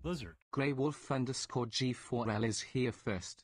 Lizard. Grey Wolf underscore G4L is here first.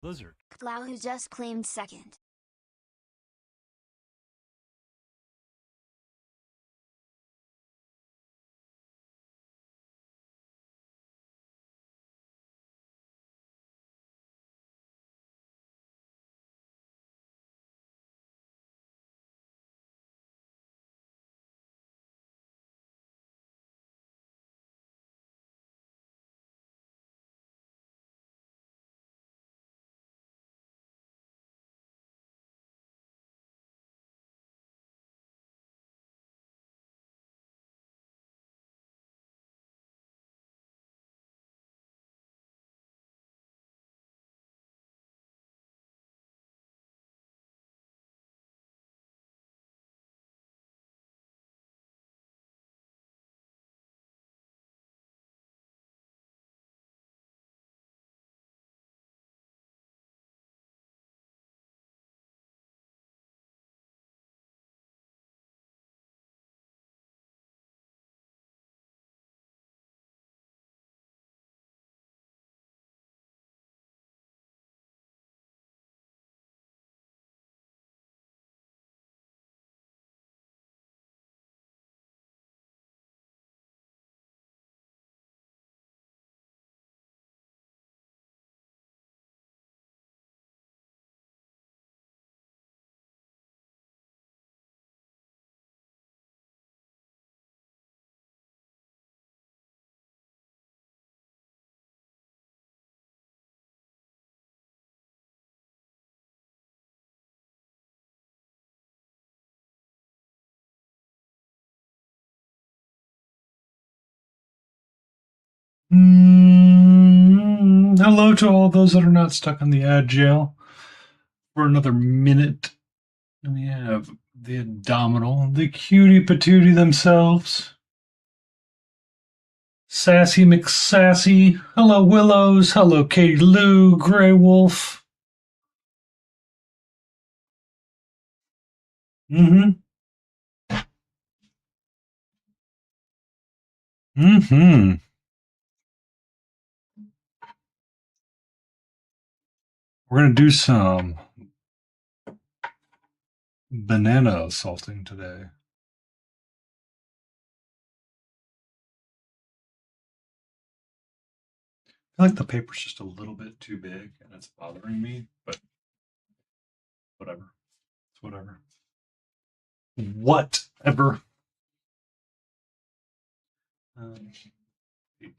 Lizard. Clow who just claimed second. Hello to all those that are not stuck on the ad jail for another minute. We have the abdominal, the cutie patootie themselves. Sassy McSassy. Hello, Willows. Hello, Katie Lou, Grey Wolf. Mm-hmm. Mm-hmm. We're gonna do some banana salting today. I feel like the paper's just a little bit too big and it's bothering me, but whatever. It's whatever. Whatever. 18.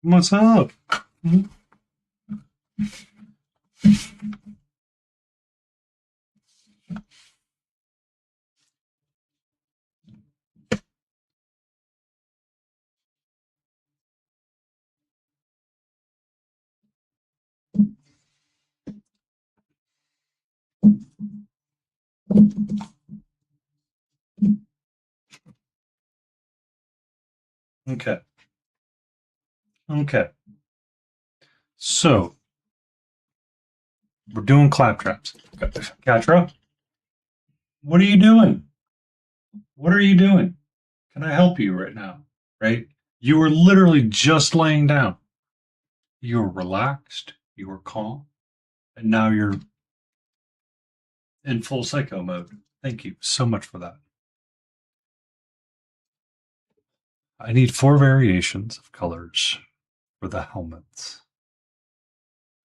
What's up? Okay. Okay. So we're doing claptraps. Katra, what are you doing? What are you doing? Can I help you right now? Right? You were literally just laying down. You were relaxed. You were calm. And now you're in full psycho mode. Thank you so much for that. I need 4 variations of colors for the helmets.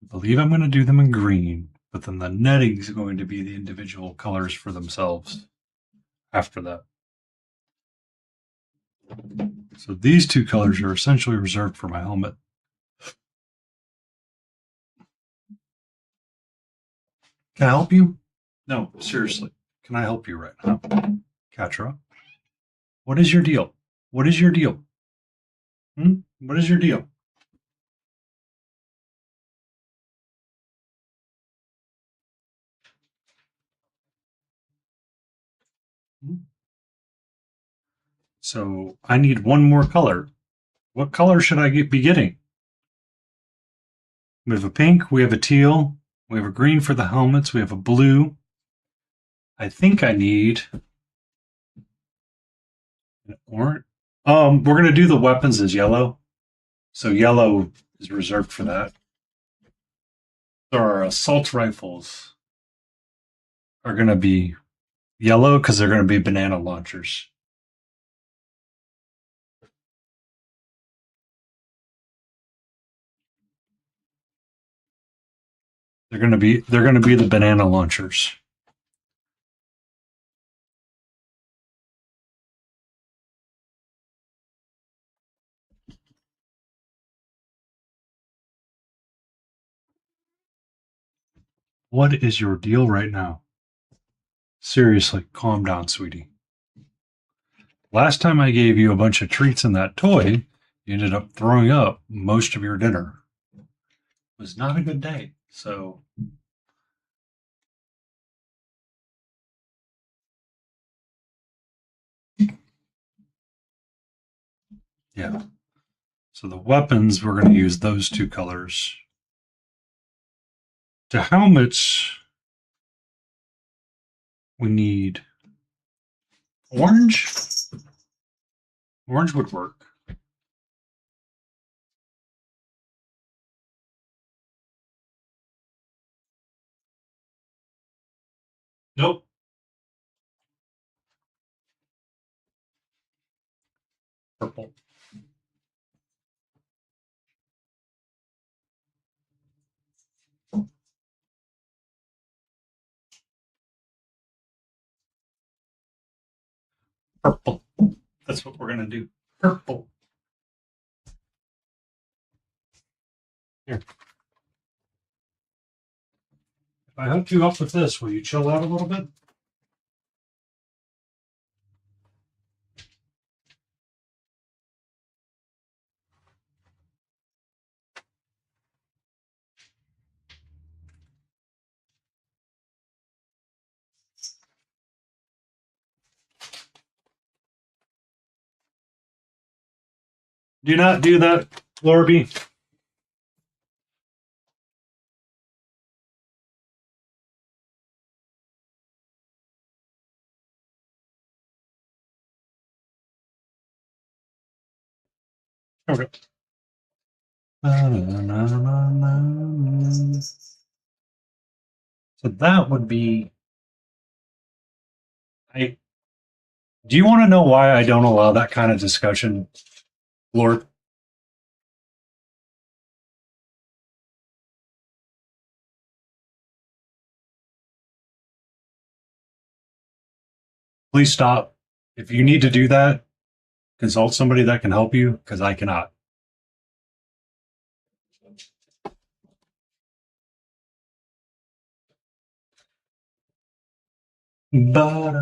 I believe I'm going to do them in green, but then the netting is going to be the individual colors for themselves after that. So these 2 colors are essentially reserved for my helmet. Can I help you? No, seriously. Can I help you right now? Katra, what is your deal? What is your deal? What is your deal? So I need one more color. What color should I be getting? We have a pink, we have a teal, we have a green for the helmets, we have a blue. I think I need an orange. We're gonna do the weapons as yellow. So yellow is reserved for that. So our assault rifles are gonna be yellow because they're gonna be banana launchers. They're gonna be the banana launchers. What is your deal right now? Seriously, calm down, sweetie. Last time I gave you a bunch of treats in that toy, you ended up throwing up most of your dinner. It was not a good day. So, yeah. So the weapons, we're going to use those 2 colors. To helmets, we need orange. Orange would work. Nope. Purple. Purple. That's what we're going to do. Purple. Here. If I hook you up with this, will you chill out a little bit? Do not do that, Lorby. Okay. So that would be. I. Do you want to know why I don't allow that kind of discussion, Lord? Please stop. If you need to do that, consult somebody that can help you, because I cannot. But,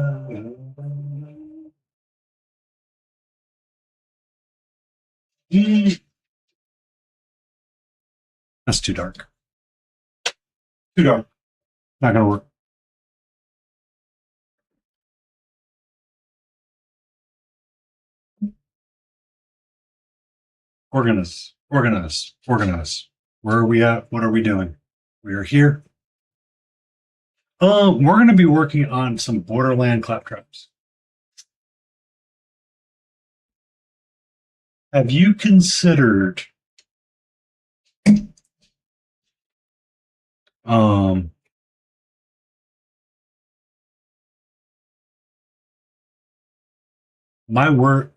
that's too dark. Too dark. Not gonna work. Organize. Organize. Organize. Where are we at? What are we doing? We are here. We're going to be working on some Borderland claptraps. Have you considered um my work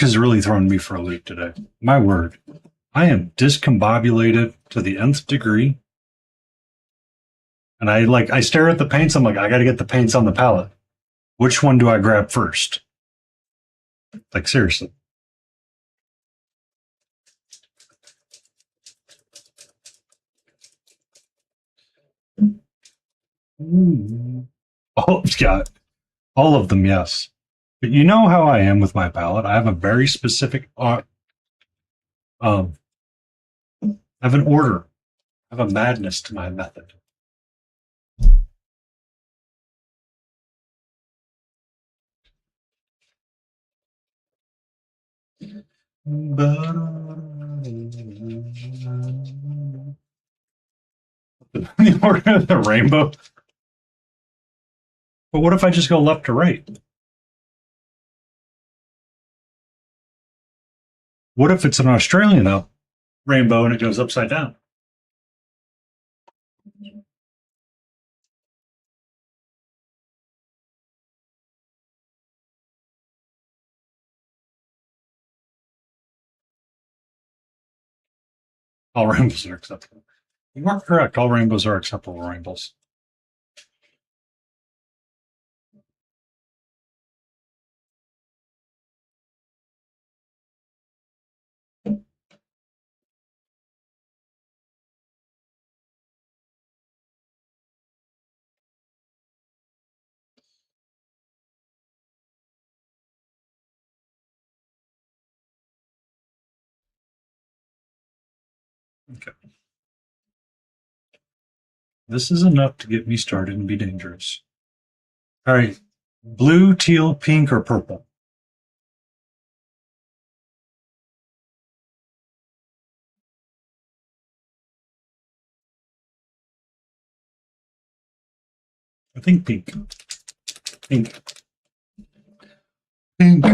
has really thrown me for a loop today. My word. I am discombobulated to the nth degree. And I stare at the paints, I'm like, I gotta get the paints on the palette. Which one do I grab first? Like seriously. Oh, yeah. All of them, yes. But you know how I am with my palette. I have a very specific I have an order. I have a madness to my method. The order of the rainbow. But what if I just go left to right? What if it's an Australian rainbow and it goes upside down? All rainbows are acceptable. You are correct. All rainbows are acceptable rainbows. Okay. This is enough to get me started and be dangerous. All right. Blue, teal, pink, or purple? I think pink. Pink. Pink.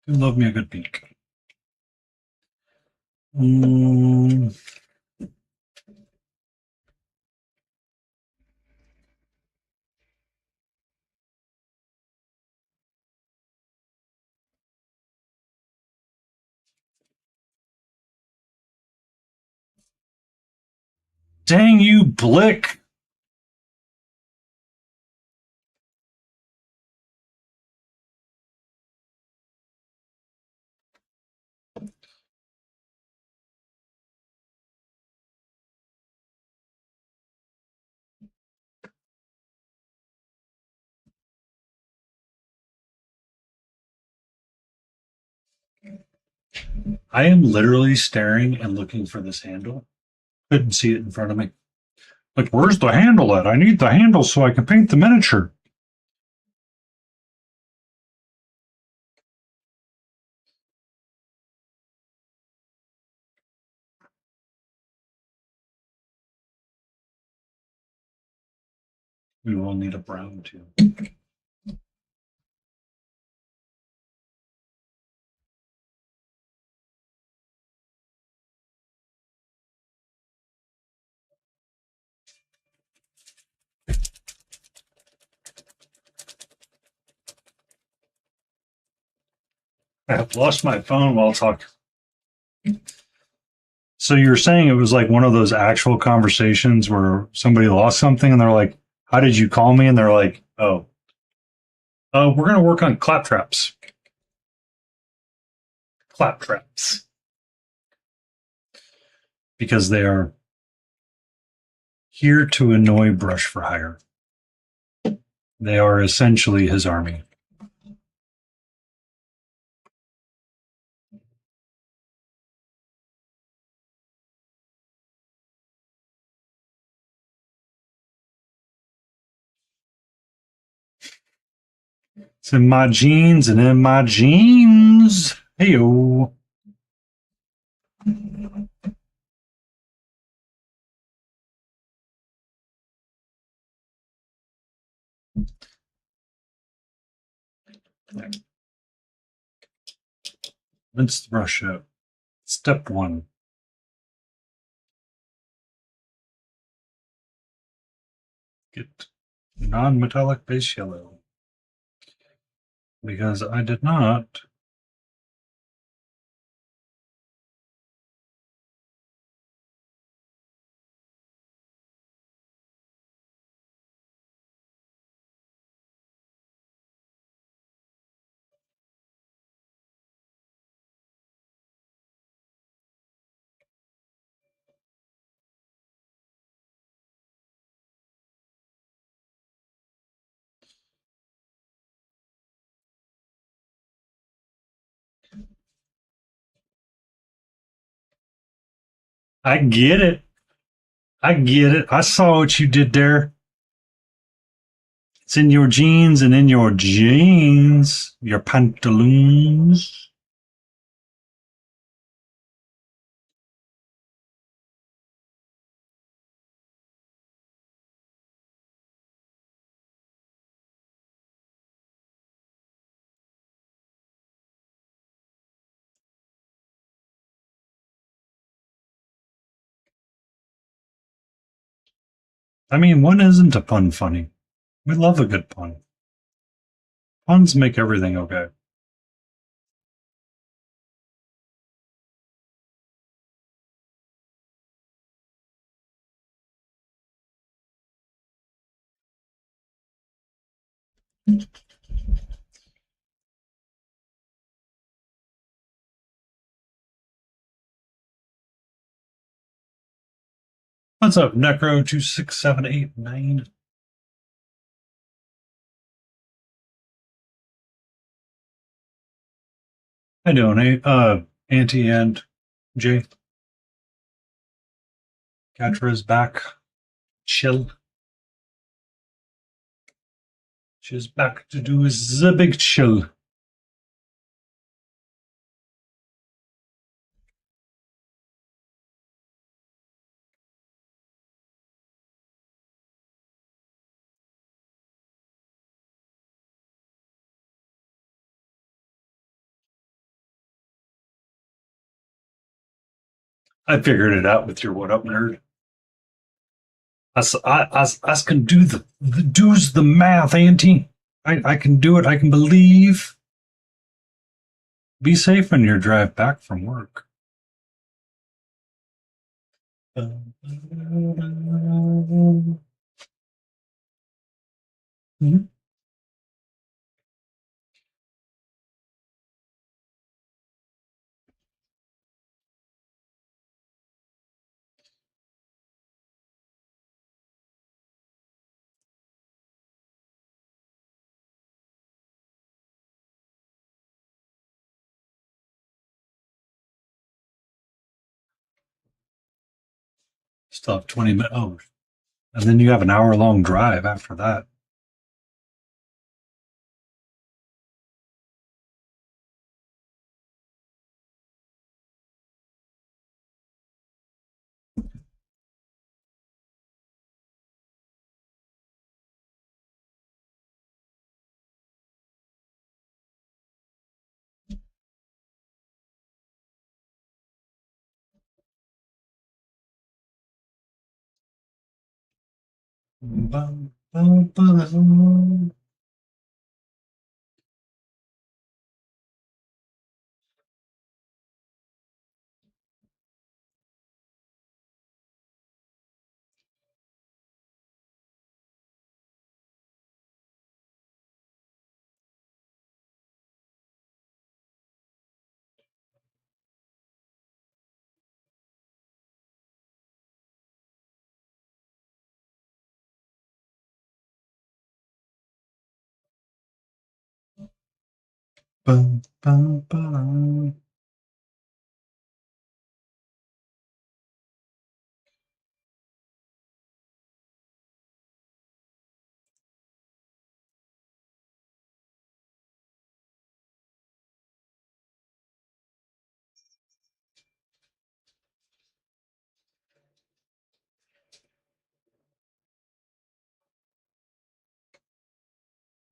You love me a good pink. Mm, Dang you, Blick! I am literally staring and looking for this handle. Couldn't see it in front of me. Like, where's the handle at? I need the handle so I can paint the miniature. We will need a brown too. I have lost my phone while talking. So you're saying it was like one of those actual conversations where somebody lost something and they're like, "How did you call me?" And they're like, "Oh, we're going to work on claptraps." Claptraps. Because they are here to annoy Brush for Hire. They are essentially his army. It's in my jeans and in my jeans. Hey-o. Rinse the brush out. Step 1. Get non-metallic base yellow. Because I did not. I get it. I get it. I saw what you did there. It's in your jeans and in your jeans. Your pantaloons. I mean, when isn't a pun funny? We love a good pun. Puns make everything okay. What's up, Necro26789? I donate. Auntie and Jay. Katra's back. Chill. She's back to do the big chill. I figured it out with your what up, nerd. I can do do's the math, Auntie. I can do it. I can believe. Be safe on your drive back from work. Still have 20 minutes. Oh, and then you have an hour-long drive after that. Bum, bum, bum.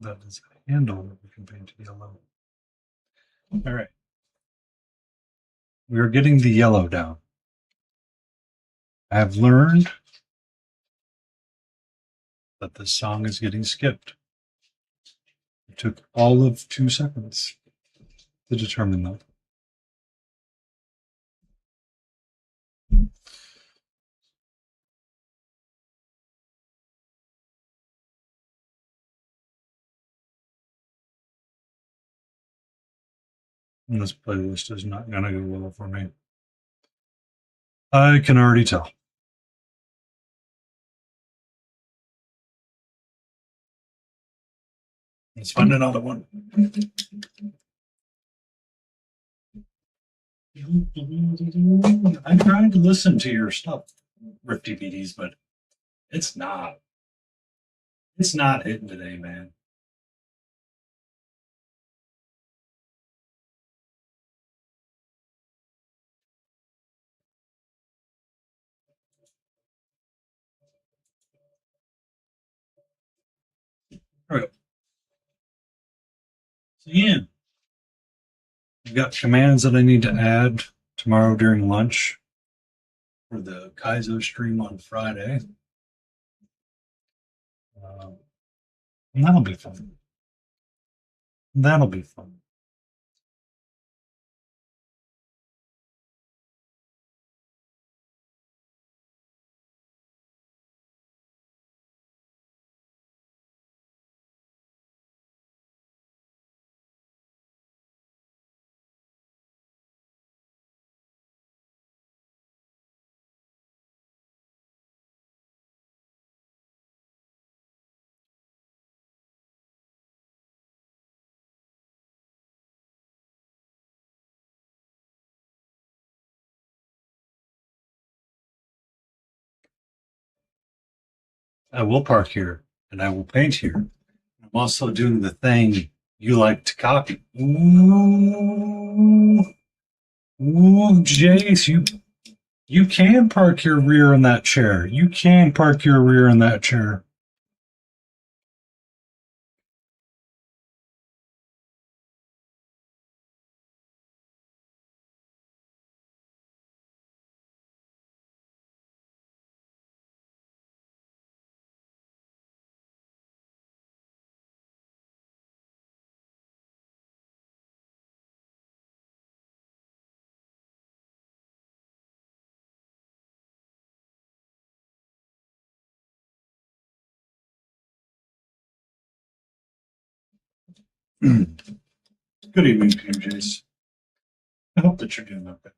That is a handle that we can paint yellow. All right. We are getting the yellow down. I have learned that this song is getting skipped. It took all of 2 seconds to determine that. And this playlist is not going to go well for me. I can already tell. Let's find another one. I'm trying to listen to your stuff, Rifty BDs, but it's not. It's not hitting today, man. All right. So, Ian, I've got commands that I need to add tomorrow during lunch for the Kaizo stream on Friday. And that'll be fun. That'll be fun. I will park here and I will paint here. I'm also doing the thing you like to copy. Ooh, Jace, you can park your rear in that chair. You can park your rear in that chair. Good evening to you, Jace. I hope that you're doing okay.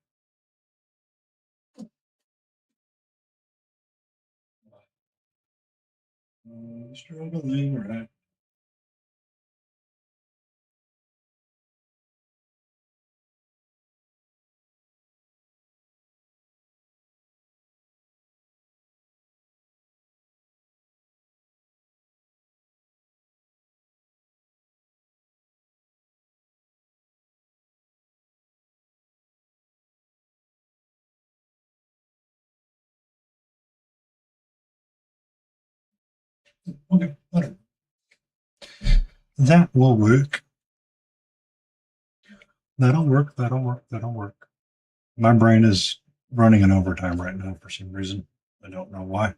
Struggling, right? Okay, that will work. That'll work. That'll work. That'll work. My brain is running in overtime right now for some reason. I don't know why.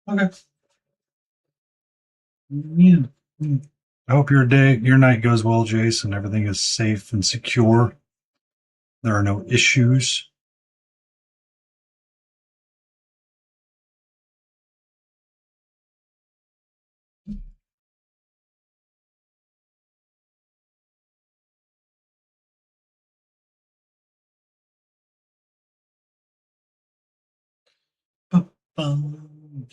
Okay. Yeah. I hope your night goes well, Jason. Everything is safe and secure. There are no issues. Ba-bum.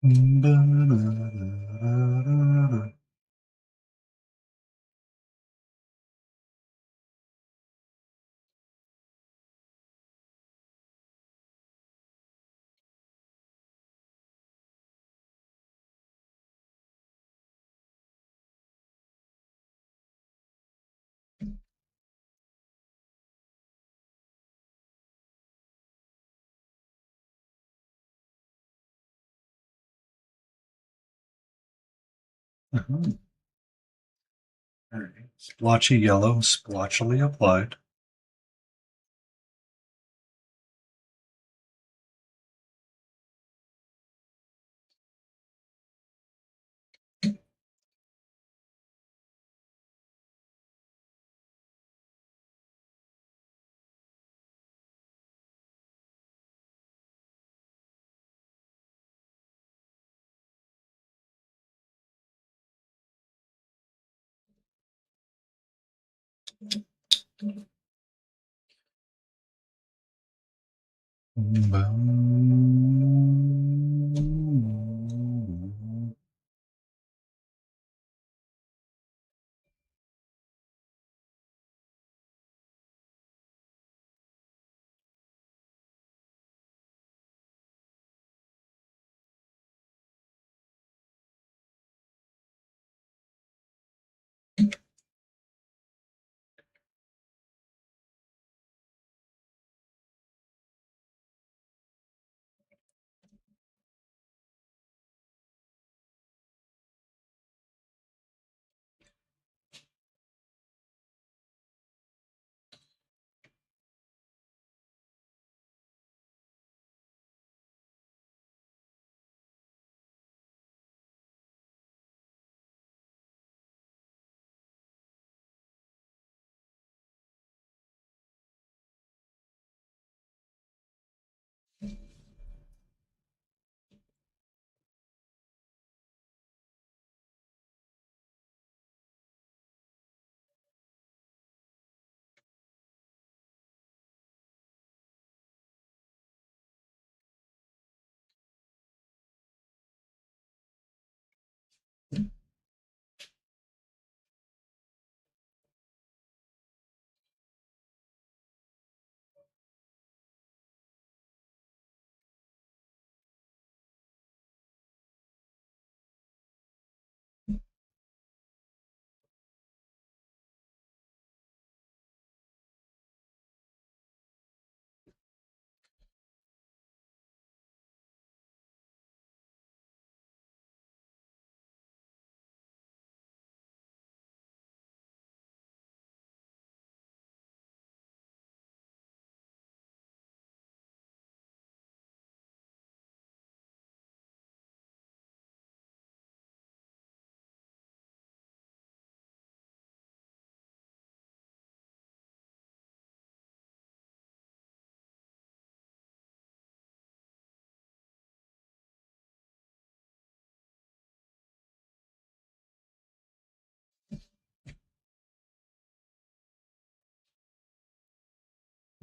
Ba-da-da-da-da-da. Mhm. All right. Splotchy yellow, splotchily applied. All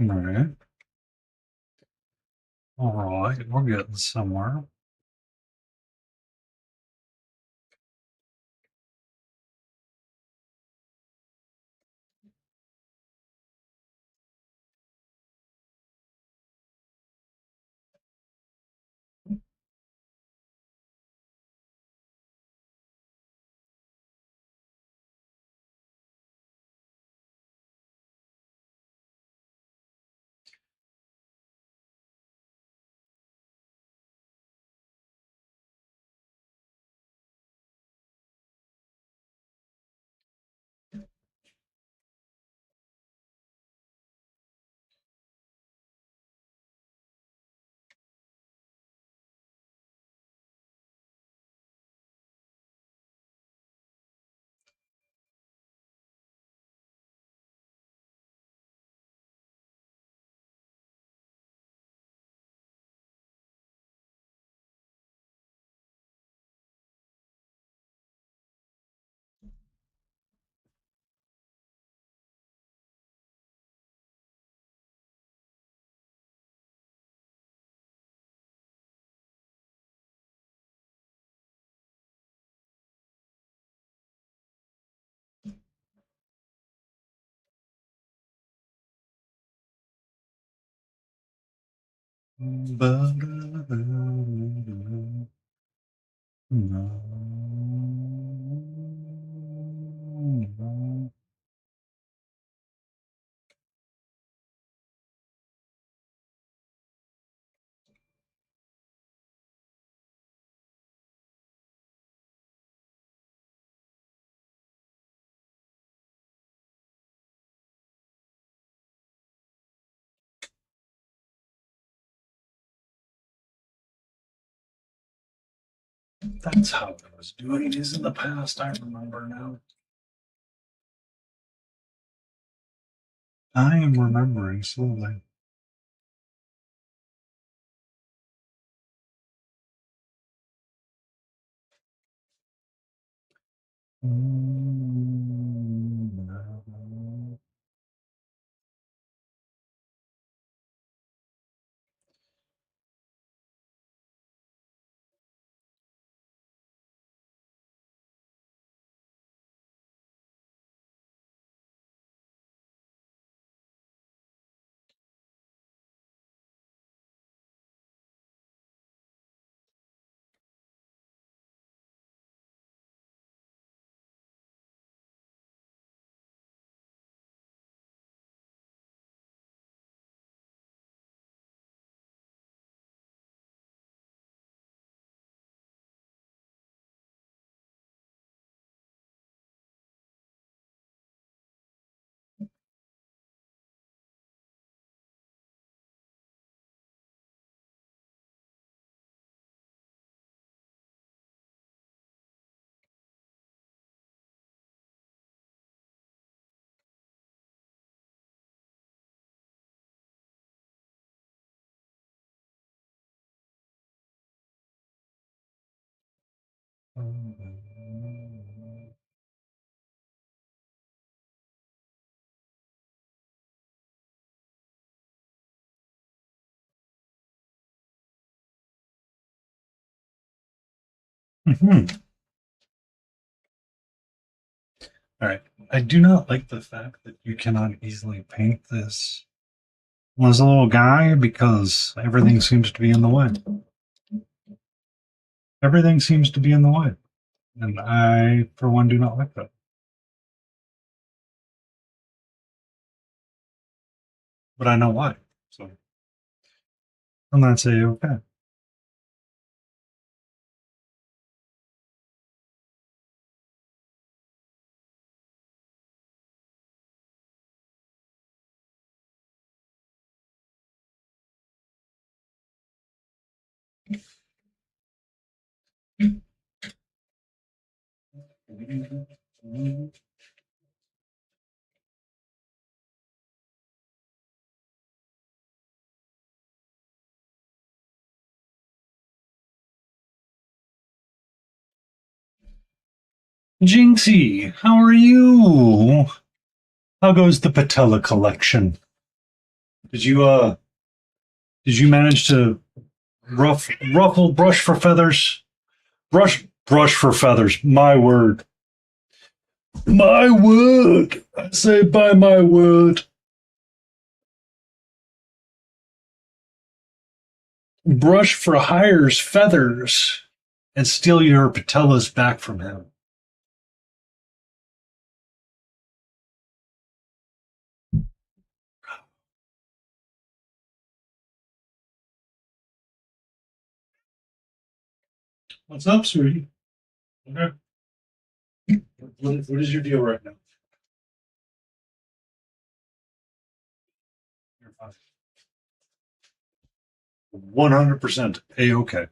right. All right. We're getting somewhere. That's how I was doing it in the past. I remember now. I am remembering slowly. Mhm. All right. I do not like the fact that you cannot easily paint this as a little guy because everything seems to be in the way. Everything seems to be in the way. And I, for one, do not like that. But I know why. So I'm not saying okay. Jinxie, how are you? How goes the patella collection? Did you did you manage to ruffle brush for feathers? Brush for feathers. My word. My word. I say by my word. Brush for hire's feathers and steal your patellas back from him. What's up, sweetie? Okay. What is your deal right now? You're fine. 100% A-okay.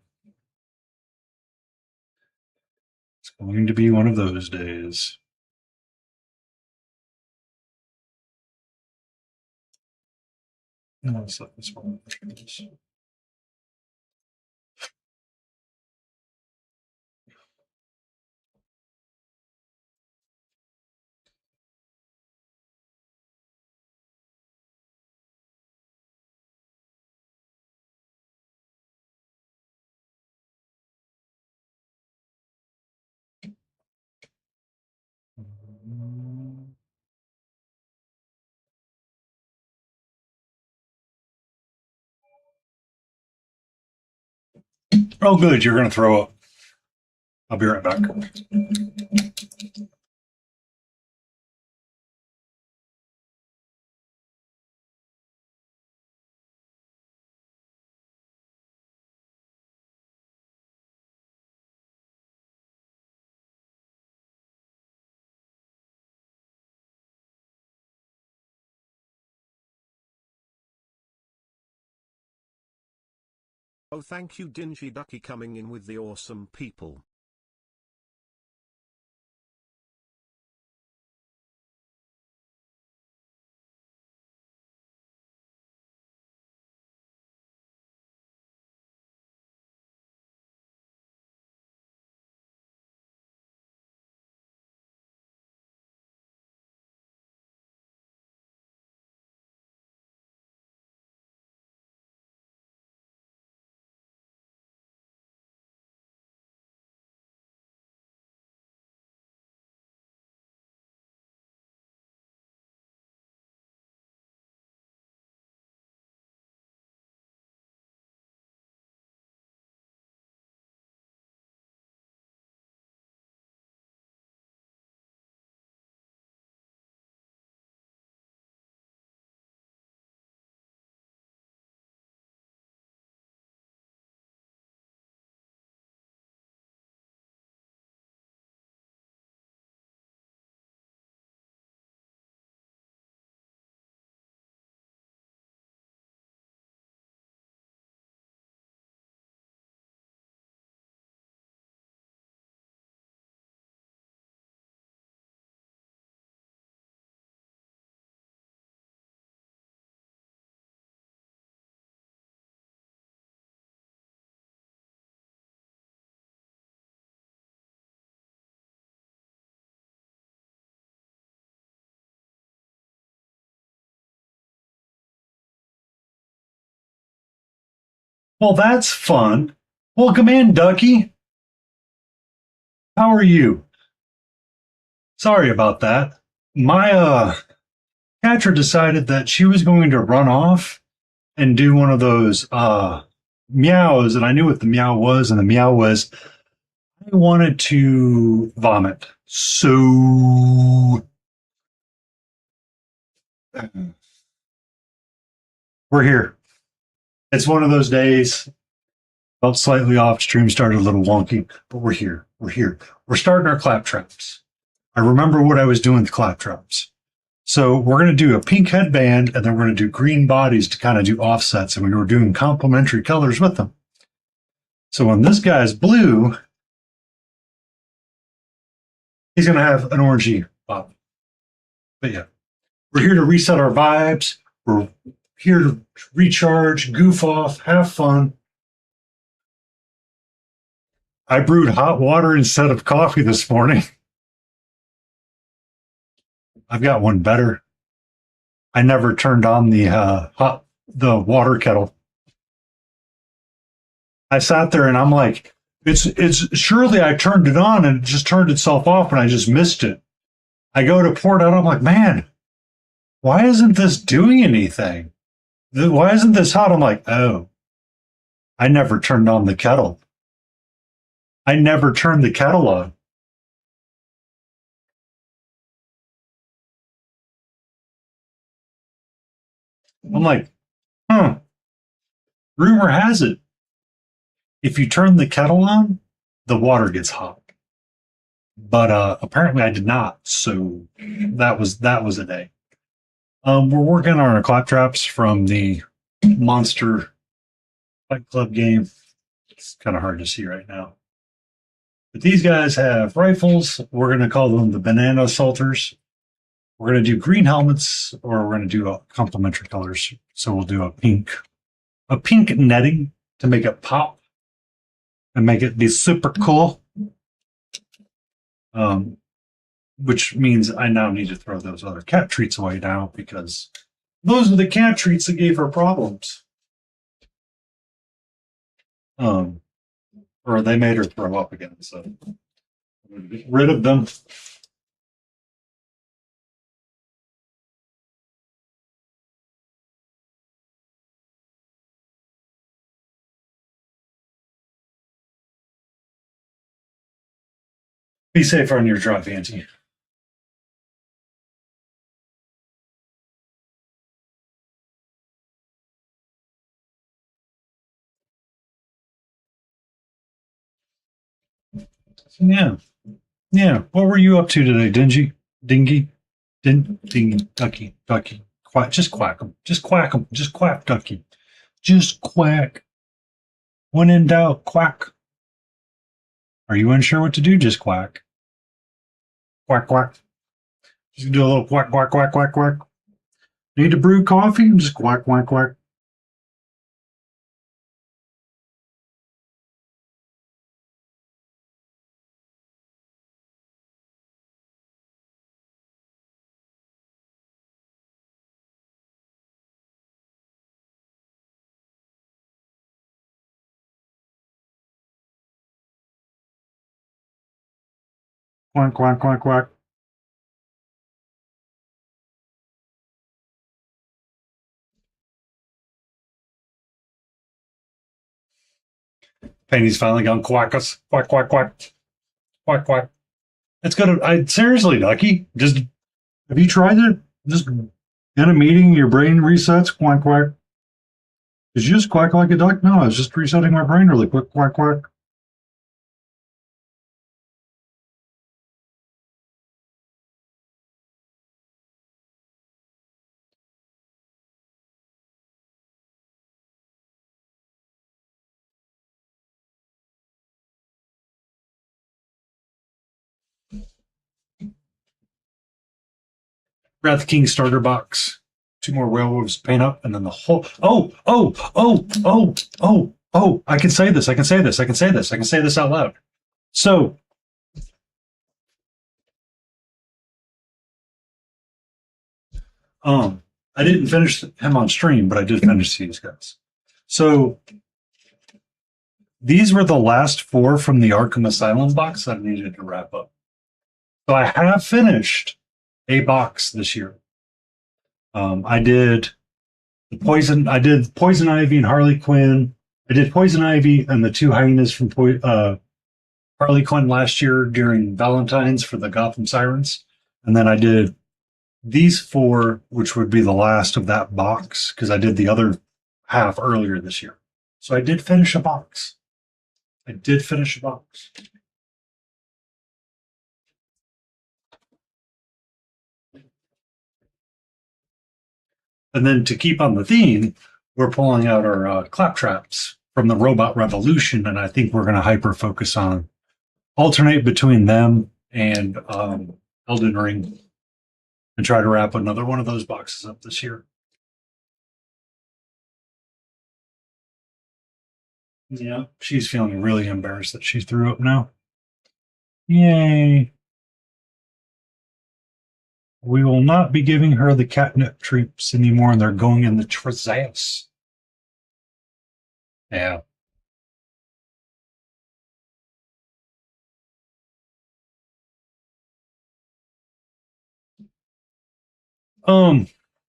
It's going to be one of those days. No, it's like this one. Oh, good. You're going to throw up. I'll be right back. Oh, thank you, Dingy Ducky, coming in with the awesome people. Well, that's fun. Welcome in, Ducky. How are you? Sorry about that. My catcher decided that she was going to run off and do one of those meows, and I knew what the meow was, and the meow was I wanted to vomit. So we're here. It's one of those days. Felt slightly off. Stream started a little wonky, but we're here. We're here. We're starting our clap traps. I remember what I was doing with clap traps. So we're going to do a pink headband, and then we're going to do green bodies to kind of do offsets, and we were doing complementary colors with them. So when this guy's blue, he's going to have an orangey body. But yeah, we're here to reset our vibes. We're here to recharge, goof off, have fun. I brewed hot water instead of coffee this morning. I've got one better. I never turned on the water kettle. I sat there and I'm like, it's surely I turned it on and it just turned itself off and I just missed it. I go to pour it out. I'm like, man, why isn't this doing anything? Why isn't this hot? I'm like, oh, I never turned on the kettle. I never turned the kettle on. I'm like, huh. Rumor has it, if you turn the kettle on, the water gets hot. But apparently I did not. So that was a day. We're working on our clap traps from the Monster Fight Club game. It's kind of hard to see right now. But these guys have rifles. We're going to call them the banana assaulters. We're going to do green helmets, or we're going to do complementary colors. So we'll do a pink netting to make it pop and make it be super cool. Which means I now need to throw those other cat treats away now because those are the cat treats that gave her problems. Or they made her throw up again. So I'm going to get rid of them. Be safe on your drive, Auntie. Yeah. Yeah. What were you up to today, Dingy? Dingy? Ducky. Quack. Just quack them. Just quack them. Just quack, Ducky. Just quack. When in doubt, quack. Are you unsure what to do? Just quack. Quack, quack. Just do a little quack, quack, quack, quack, quack. Need to brew coffee? Just quack, quack, quack. Quack, quack, quack, quack. Penny's finally gone quack us. Quack, quack, quack. Quack, quack. It's good. Seriously, Ducky, just have you tried it? Just in a meeting, your brain resets. Quack, quack. Did you just quack like a duck? No, I was just resetting my brain really quick. Quack, quack. Wrath King starter box. 2 more werewolves to paint up, and then the whole. Oh! I can say this. I can say this. I can say this. I can say this out loud. So, I didn't finish him on stream, but I did finish these guys. So, these were the last four from the Arkham Asylum box that I needed to wrap up. So I have finished a box this year. I did I did Poison Ivy and Harley Quinn. I did Poison Ivy and the two hyenas from Harley Quinn last year during Valentine's for the Gotham Sirens. And then I did these four, which would be the last of that box, because I did the other half earlier this year. So I did finish a box. I did finish a box. And then to keep on the theme, we're pulling out our claptraps from the Robot Revolution, and I think we're going to hyper focus on alternate between them and Elden Ring, and try to wrap another one of those boxes up this year. Yeah, she's feeling really embarrassed that she threw up now. Yay. We will not be giving her the catnip treats anymore, and they're going in the trousseau. Yeah. Um,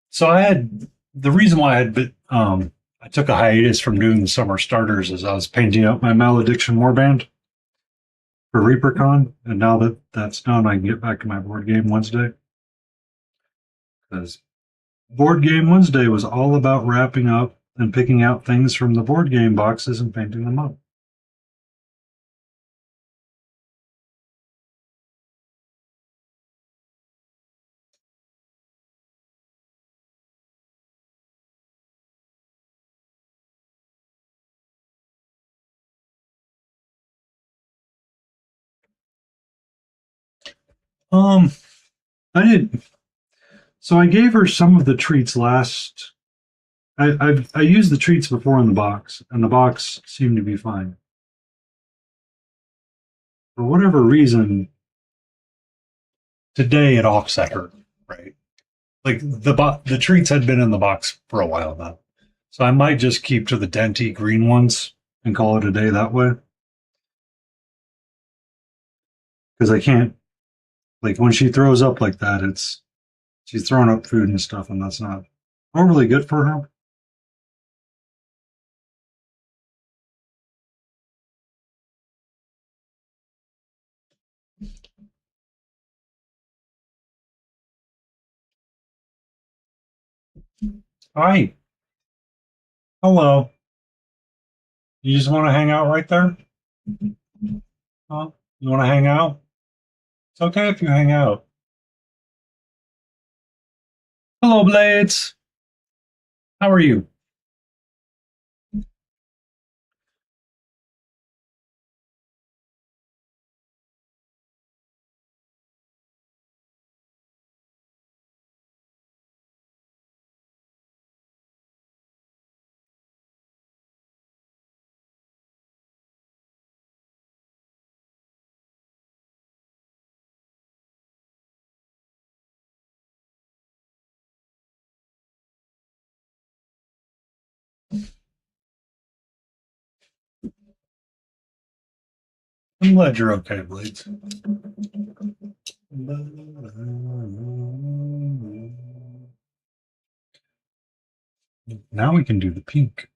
so I had the reason why I had been, I took a hiatus from doing the summer starters is I was painting up my Malediction Warband for ReaperCon, and now that that's done, I can get back to my board game Wednesday. Because board game Wednesday was all about wrapping up and picking out things from the board game boxes and painting them up. Um, I did. So I gave her some of the treats last. I used the treats before in the box, and the box seemed to be fine. For whatever reason, today it offset her, right? Like the treats had been in the box for a while now, so I might just keep to the denty green ones and call it a day that way. Because I can't, like, when she throws up like that, it's she's throwing up food and stuff, and that's not overly good for her. Hi, hello. You just want to hang out right there? Huh? You want to hang out? It's okay if you hang out. Hello, Blades. How are you? I'm glad you're okay, Blades. Now we can do the pink.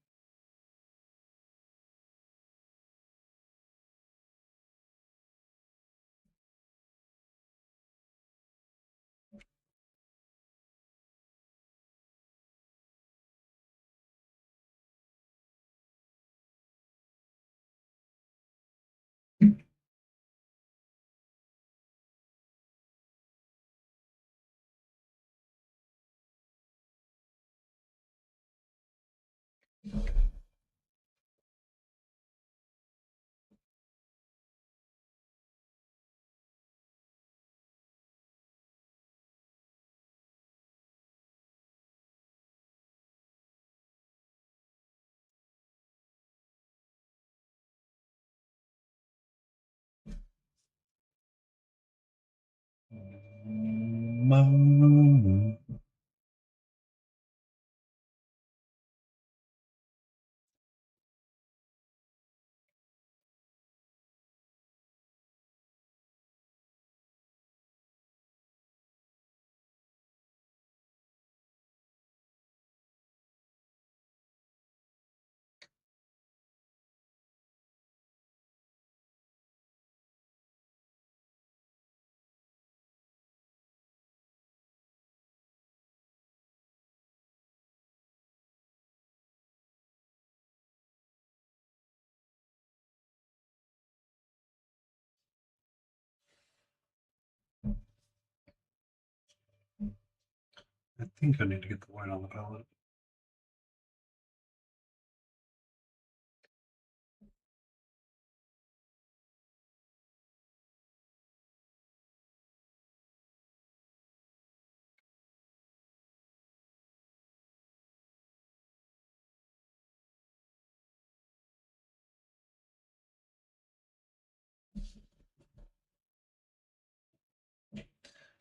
I think I need to get the white on the palette.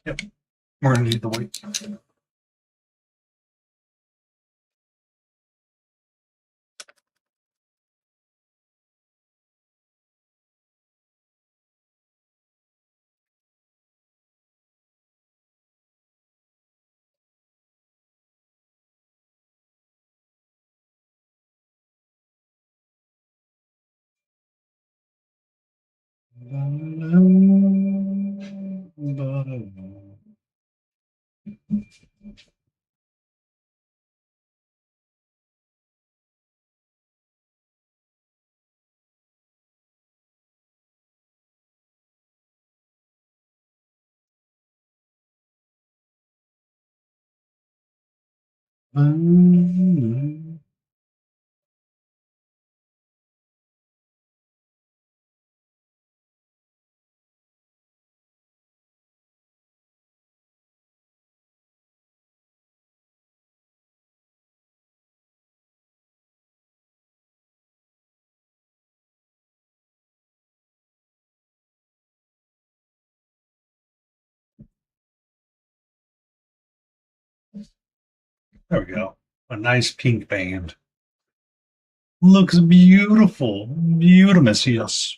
Yep, we're gonna need the white. There we go. A nice pink band. Looks beautiful. Beautimous, yes.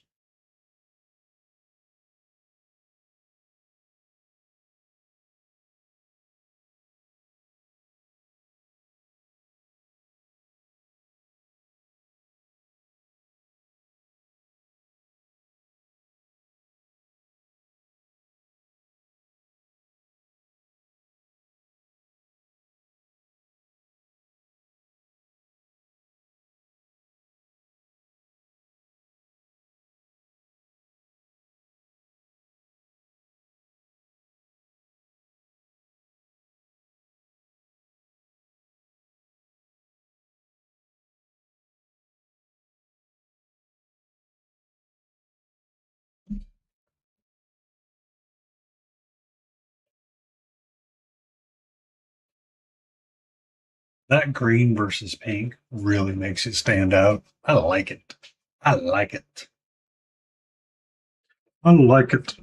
That green versus pink really makes it stand out. I like it. I like it. I like it.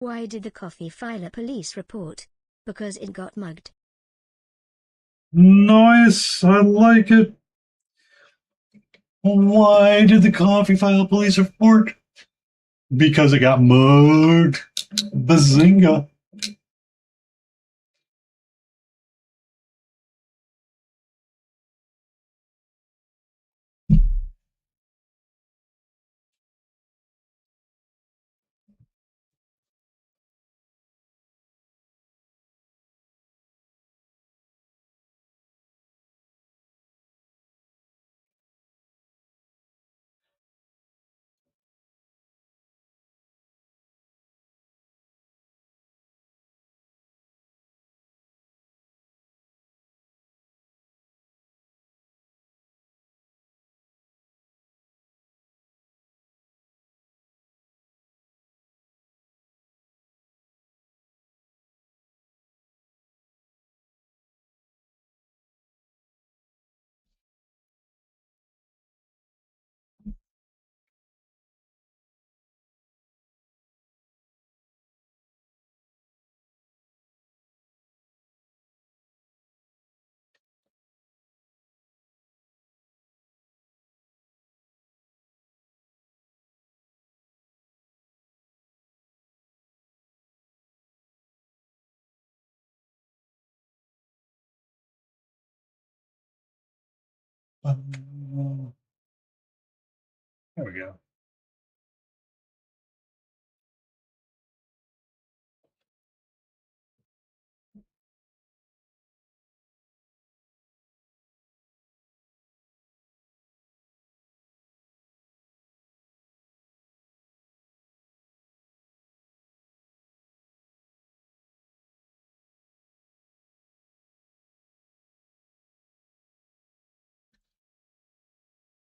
Why did the coffee file a police report? Because it got mugged. Nice. I like it. Why did the coffee file a police report? Because it got mugged. Bazinga. There we go.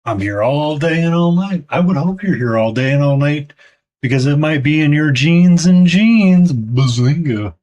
I'm here all day and all night. I would hope you're here all day and all night because it might be in your genes and genes. Bazinga.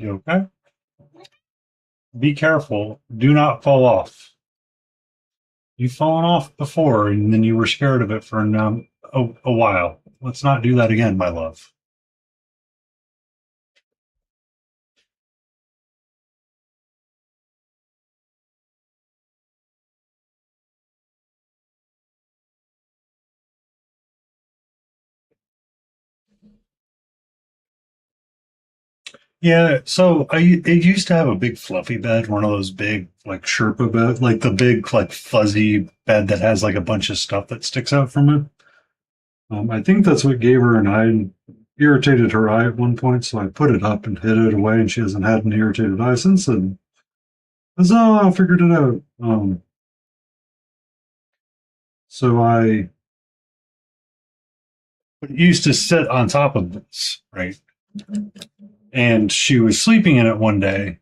You okay? Be careful. Do not fall off. You've fallen off before and then you were scared of it for a while. Let's not do that again, my love. Yeah, so it used to have a big fluffy bed, one of those big like Sherpa bed, like the big like fuzzy bed that has like a bunch of stuff that sticks out from it. I think that's what gave her an eye, irritated her eye at one point. So I put it up and hid it away, and she hasn't had an irritated eye since. And huzzah, I figured it out. So I used to sit on top of this, right? And she was sleeping in it one day.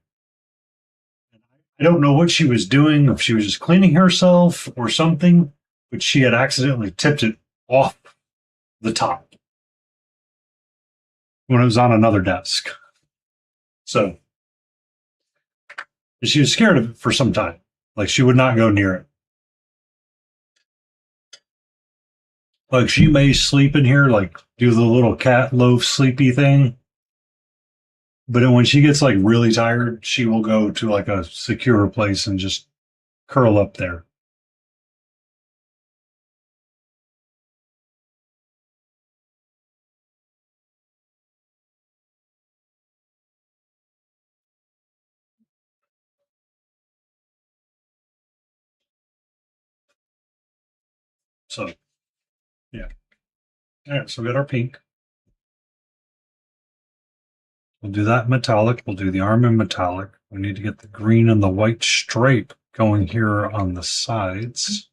I don't know what she was doing, if she was just cleaning herself or something, but she had accidentally tipped it off the top when it was on another desk. So she was scared of it for some time. Like she would not go near it. Like she may sleep in here, like do the little cat loaf sleepy thing. But then when she gets like really tired, she will go to like a secure place and just curl up there. So yeah. All right, so we got our pink. We'll do that metallic. We'll do the arm in metallic. We need to get the green and the white stripe going here on the sides.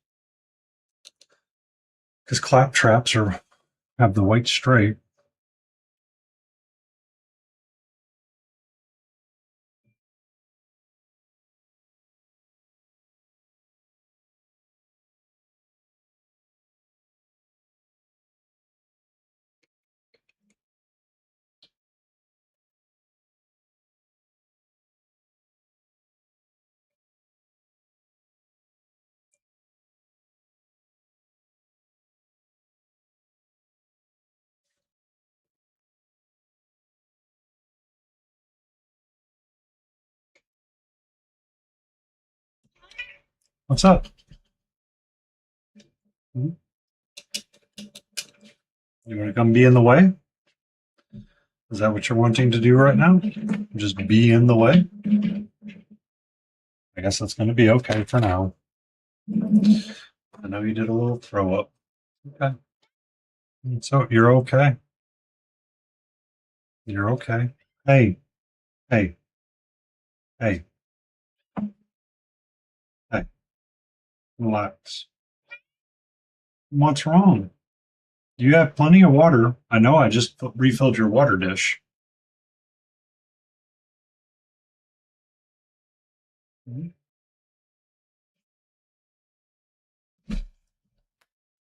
Because claptraps have the white stripe. What's up? You want to come be in the way? Is that what you're wanting to do right now? Just be in the way? I guess that's going to be okay for now. I know you did a little throw up. Okay. So you're okay. You're okay. Hey, hey, hey, hey, relax. What's wrong? You have plenty of water. I know I just refilled your water dish.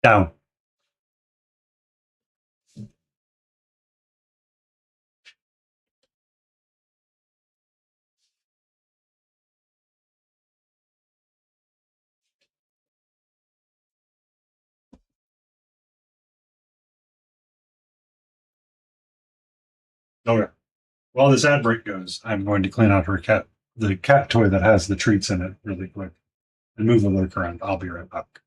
Down. Okay. While this ad break goes, I'm going to clean out the cat toy that has the treats in it really quick and move the lurk around. I'll be right back.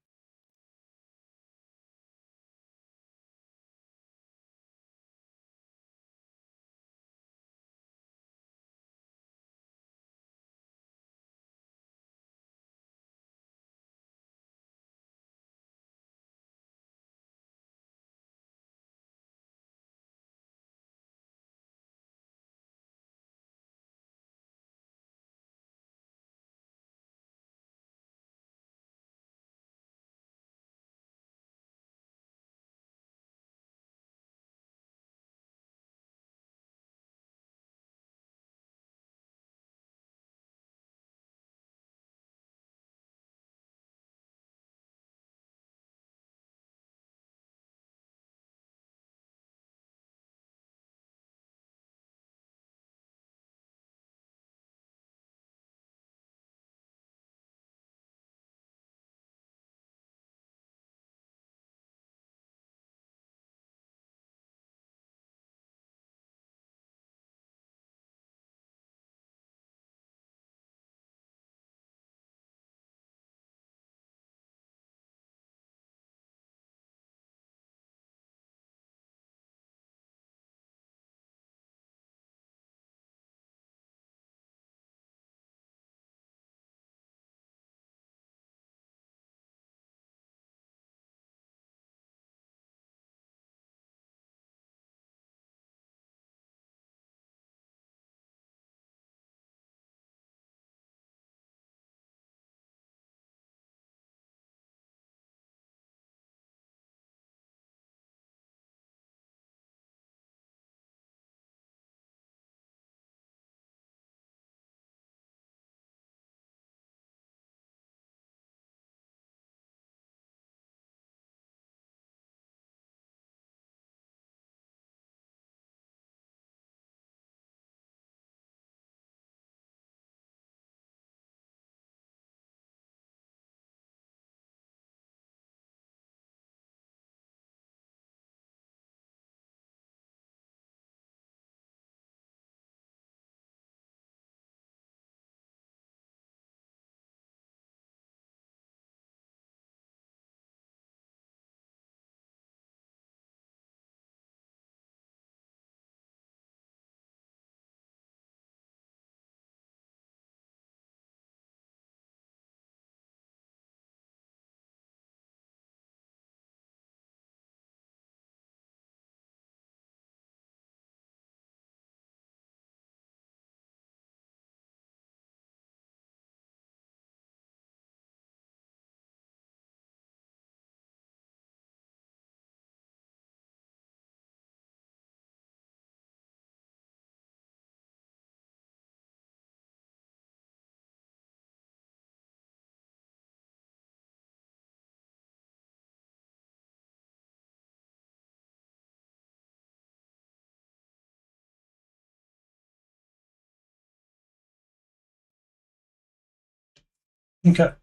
Okay.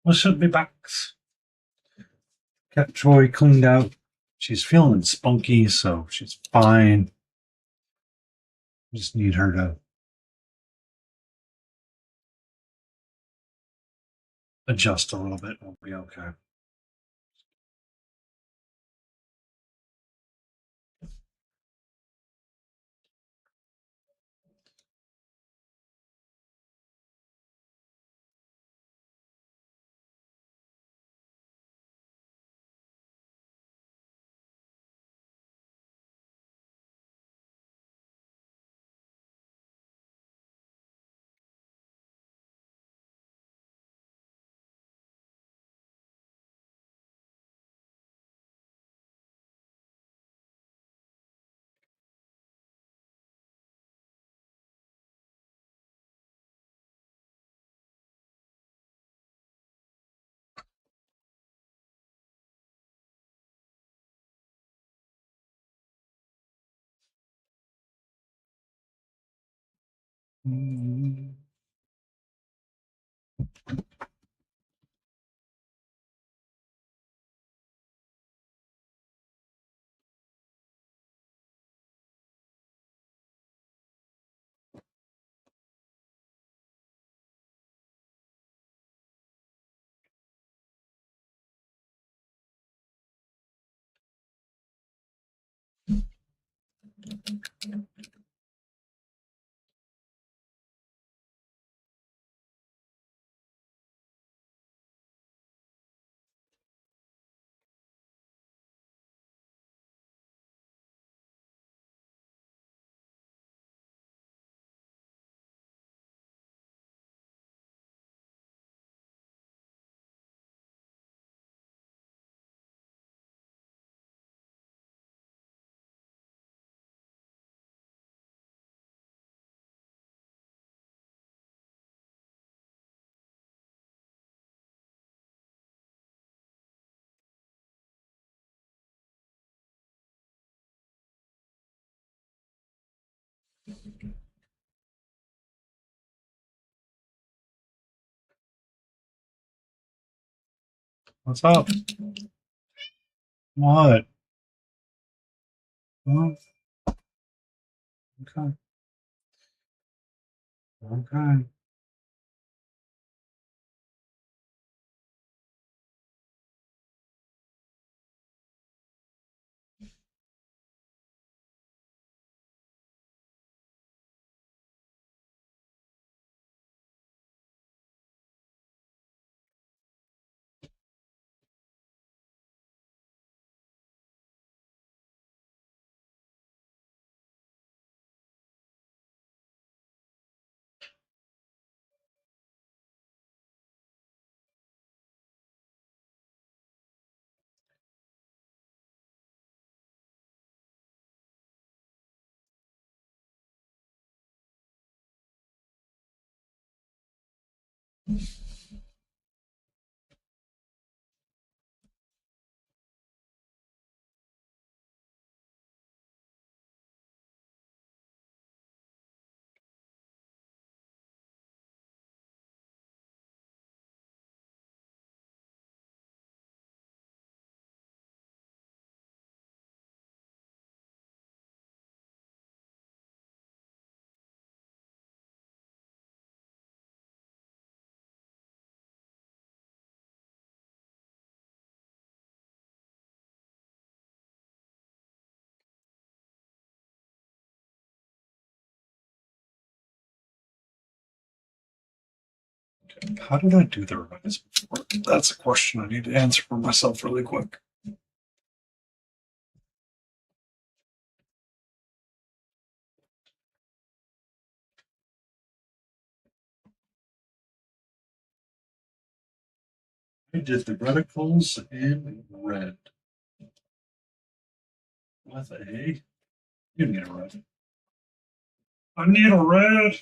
We should be back. Cat toy cleaned out. She's feeling spunky, so she's fine. Just need her to adjust a little bit. We'll be okay. Mm. What's up? What? Well, okay. Okay. How did I do the rise before? That's a question I need to answer for myself really quick. I did the reticles in red. With a. You need a red. I need a red.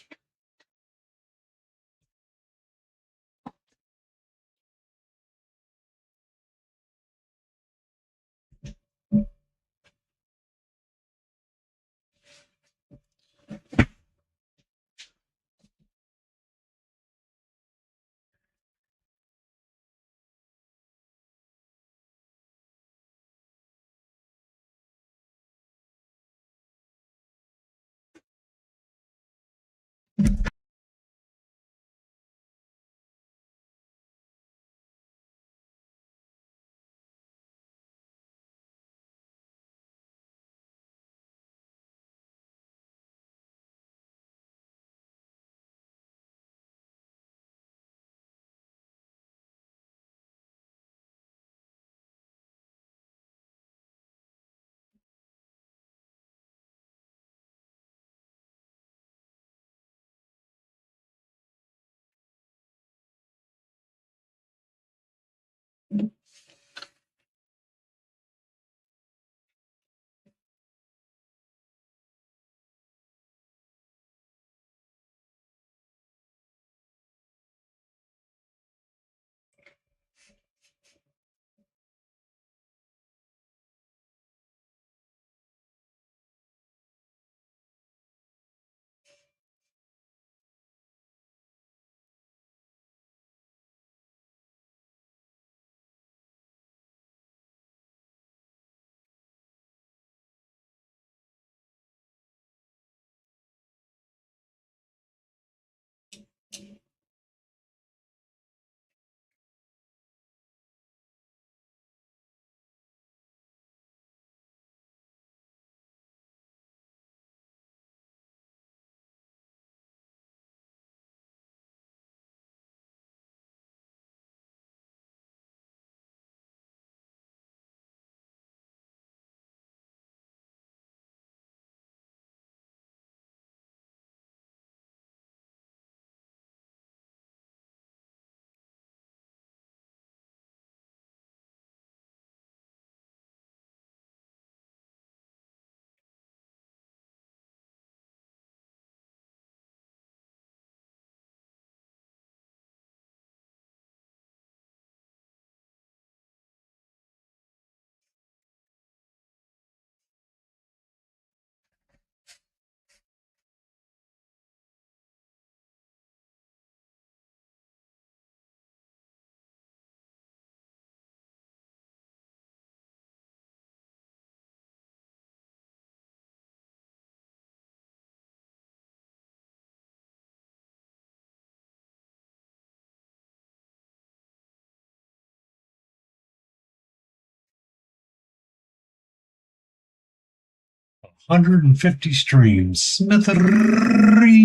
150 streams. Smithereen.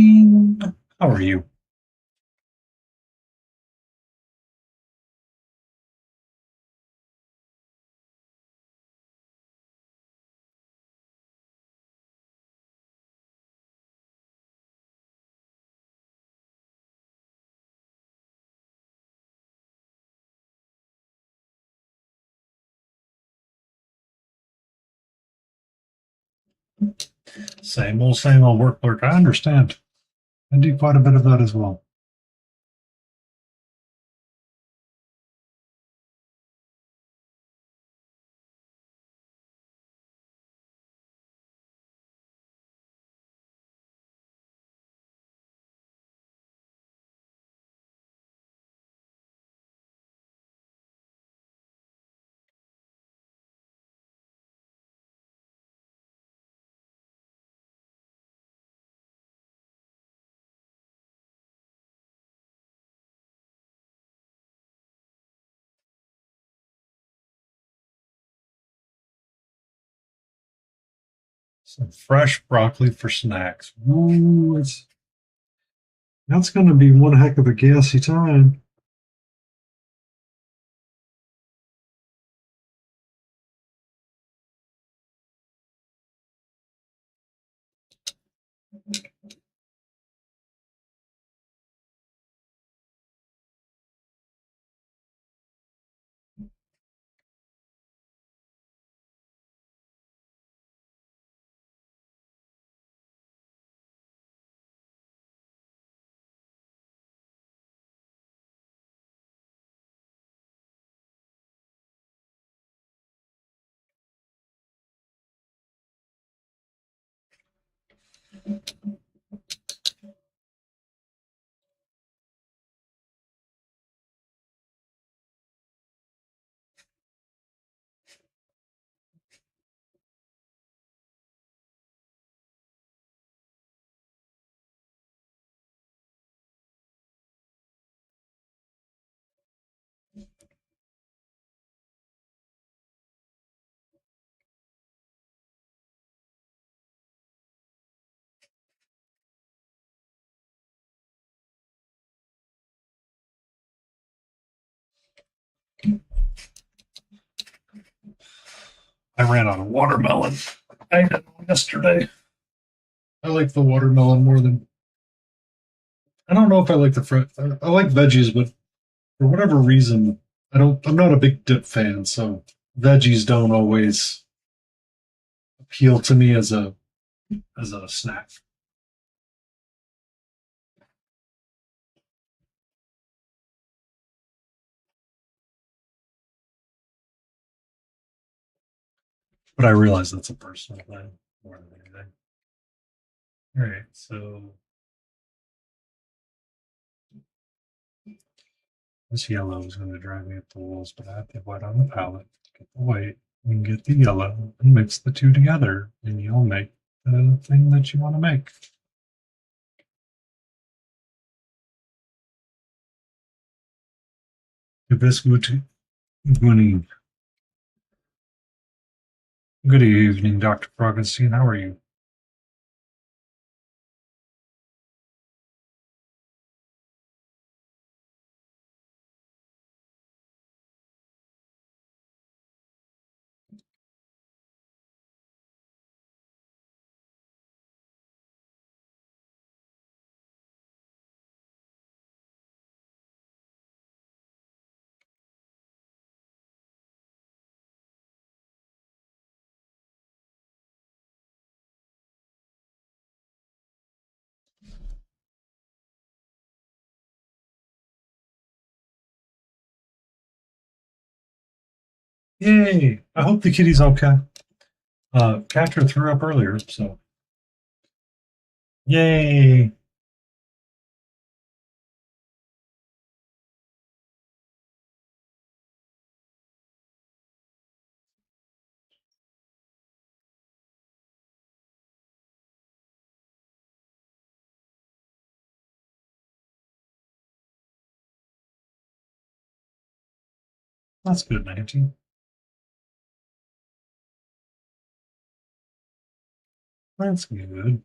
How are you? Same old work clerk. I understand. I do quite a bit of that as well. Some fresh broccoli for snacks. Ooh, that's going to be one heck of a gassy time. I ran out of watermelon. I had one yesterday. I like the watermelon more than. I don't know if I like the fruit. I like veggies, but for whatever reason, I don't. I'm not a big dip fan, so veggies don't always appeal to me as a snack. But I realize that's a personal thing more than anything. All right, so this yellow is going to drive me up the walls, but I have to white on the palette, get the white, and get the yellow, and mix the two together, and you'll make the thing that you want to make. Good evening. Good evening, Dr. Froggenstein. How are you? Yay! I hope the kitty's okay. Catcher threw up earlier, so yay! That's good, 19. That's good.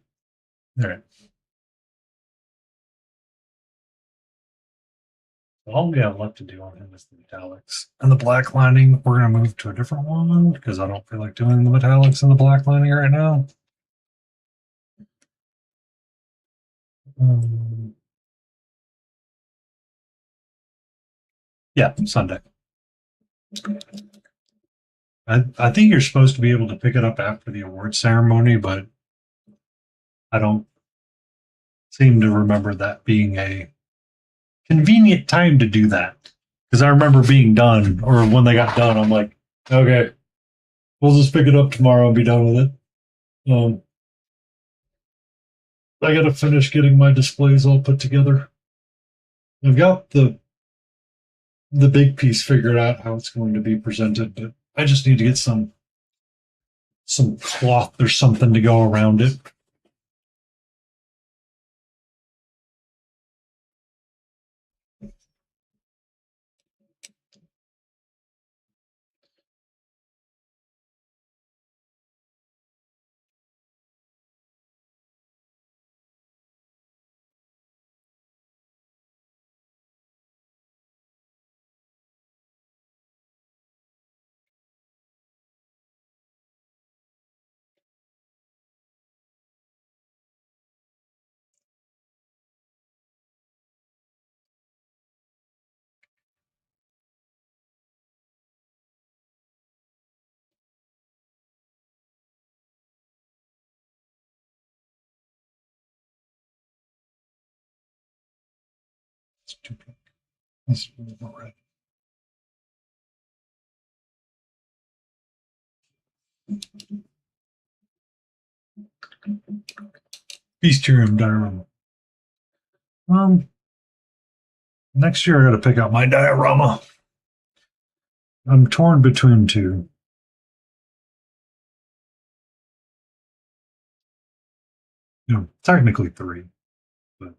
All right. All we have left to do on him is the metallics. And the black lining, we're going to move to a different one because I don't feel like doing the metallics and the black lining right now. Um, yeah, Sunday. I think you're supposed to be able to pick it up after the award ceremony, but I don't seem to remember that being a convenient time to do that. Because I remember being done, or when they got done, I'm like, okay, we'll just pick it up tomorrow and be done with it. I got to finish getting my displays all put together. I've got the big piece figured out how it's going to be presented, but I just need to get some cloth or something to go around it. It's too big. It's a little more red. Beastium diorama. Next year I got to pick out my diorama. I'm torn between two. Technically three, but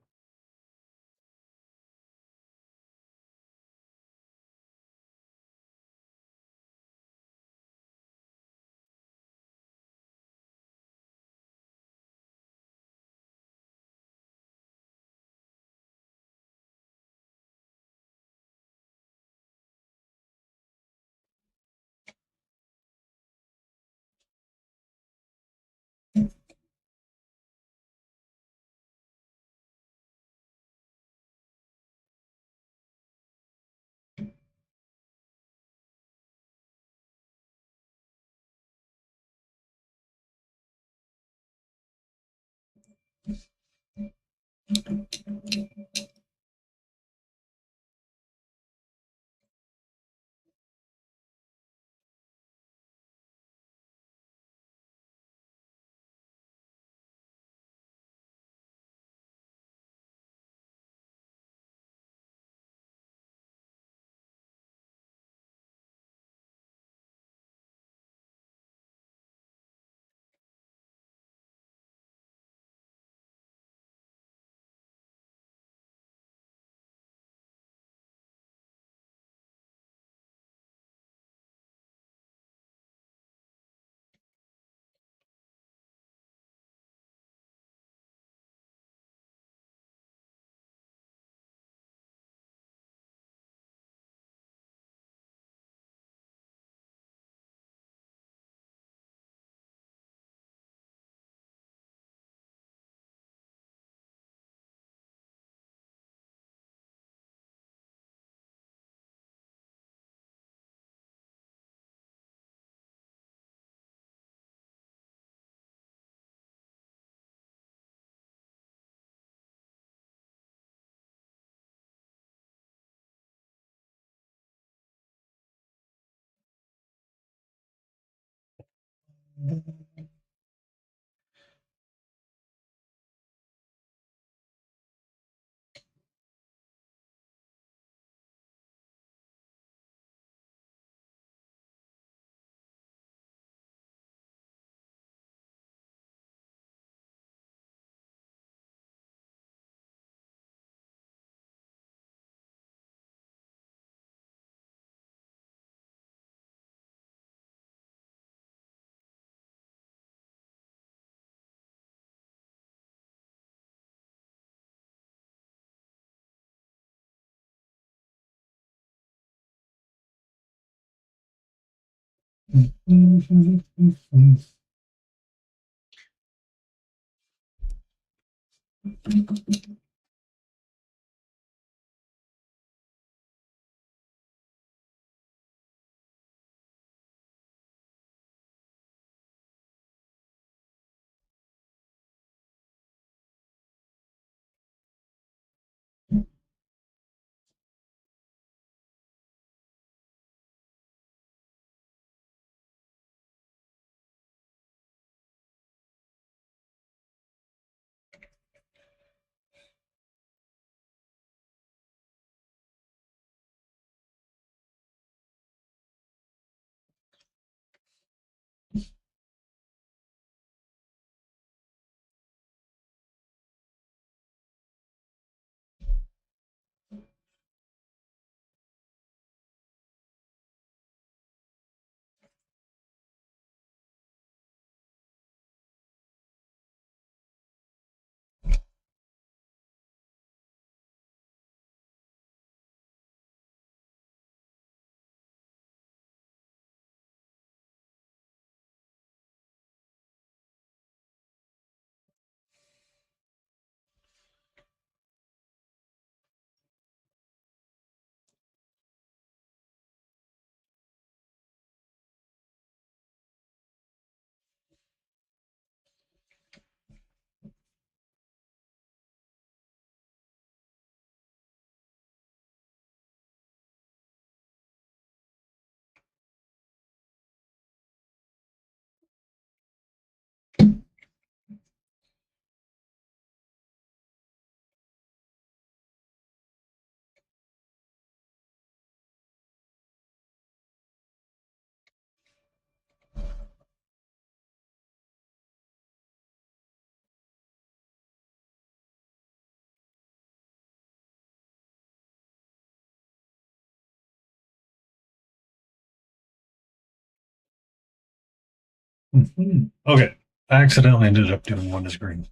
Okay. I accidentally ended up doing one as green.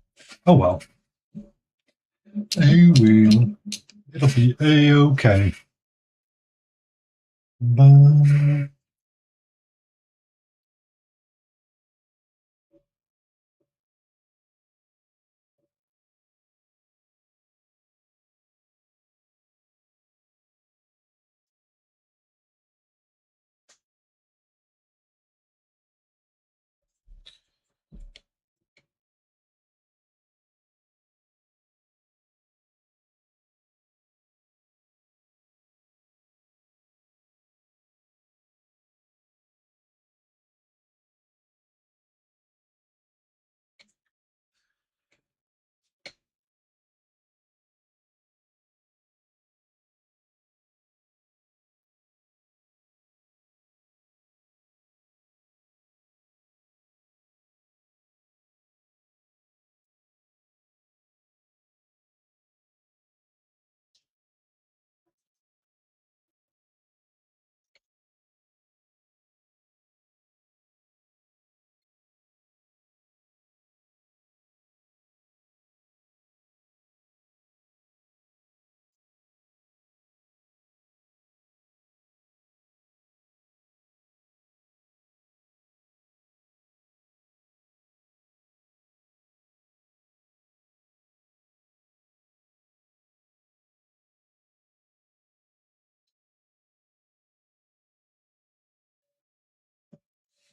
Oh well. I will. It'll be a-okay. Bye.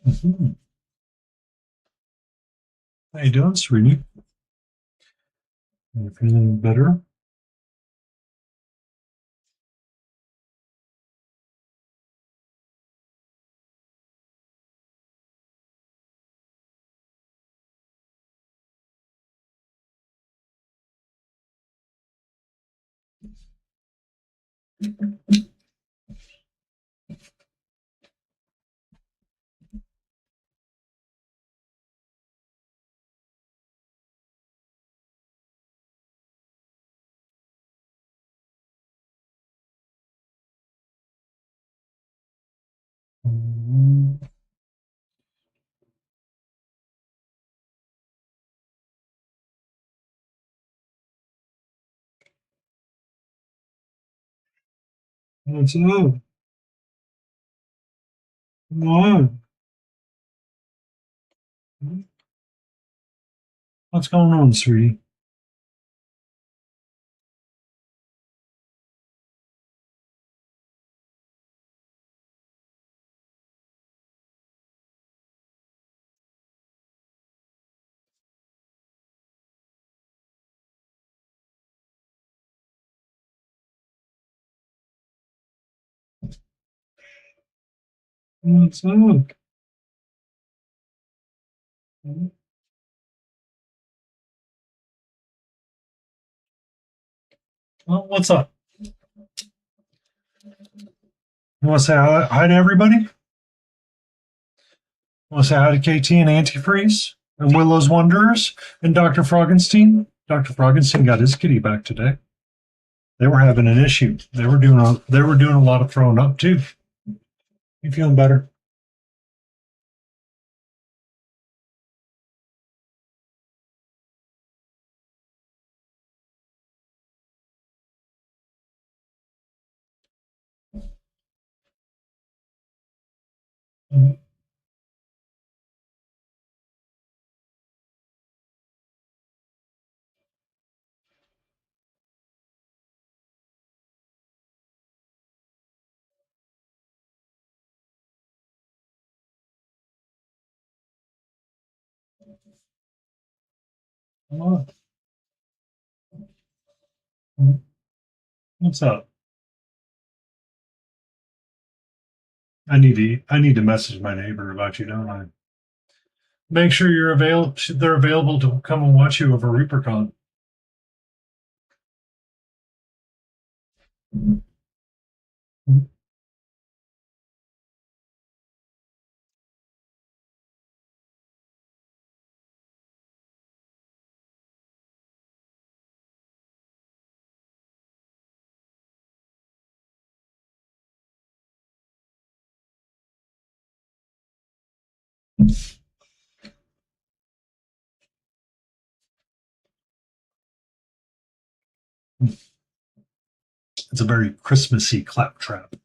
Mhm. How you doing, sweetie? You feeling better? Mhm. What's up? Come on. What's going on, sweetie? What's up? Well, what's up? You want to say hi to everybody? Want to say hi to KT and Antifreeze and Willow's Wanderers and Dr. Froggenstein? Dr. Froggenstein got his kitty back today. They were having an issue. They were doing a lot of throwing up too. You feeling better? Mhm. Come on. Mhm. What's up? I need to message my neighbor about you, don't I? Make sure you're available. They're available to come and watch you over ReaperCon. It's a very Christmassy claptrap.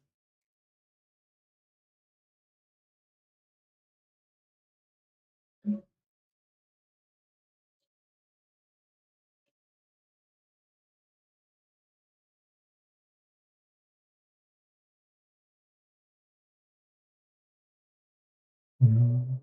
Mhm.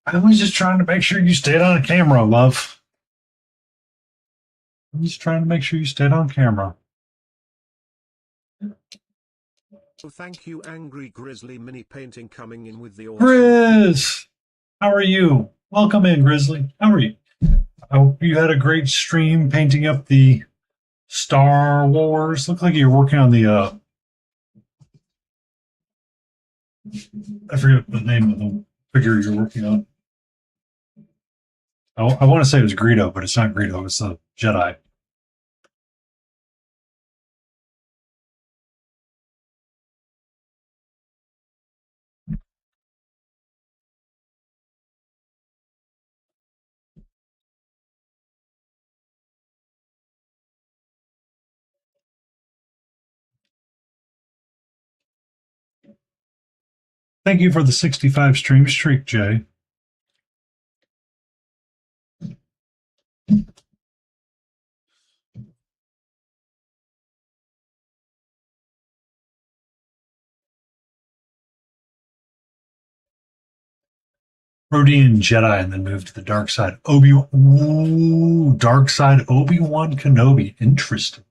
I was just trying to make sure you stayed on camera, love. I'm just trying to make sure you stayed on camera. Oh, thank you, Angry Grizzly Mini Painting, coming in with the awesome. Chris, how are you? Welcome in, Grizzly. How are you? I hope you had a great stream painting up the Star Wars. Looked like you were working on the I forget the name of the figure you're working on. I want to say it was Greedo, but it's not Greedo. It's the Jedi. Thank you for the 65 stream streak, Jay. Rodian Jedi and then moved to the dark side. Dark side Obi-Wan Kenobi. Interesting.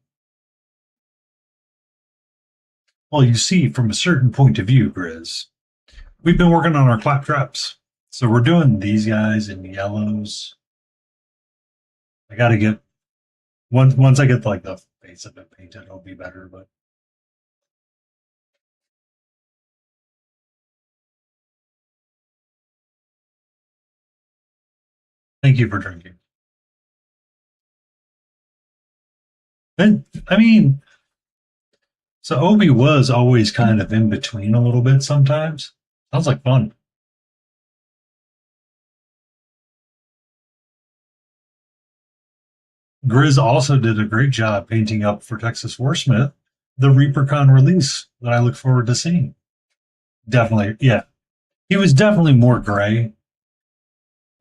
Well, you see, from a certain point of view, Grizz, we've been working on our claptraps. So we're doing these guys in yellows. I got to get once I get like the face of it painted, it'll be better. But thank you for drinking. And I mean, so Obi was always kind of in between a little bit sometimes. Sounds like fun. Grizz also did a great job painting up for Texas Warsmith the ReaperCon release that I look forward to seeing. Definitely, yeah. He was definitely more gray,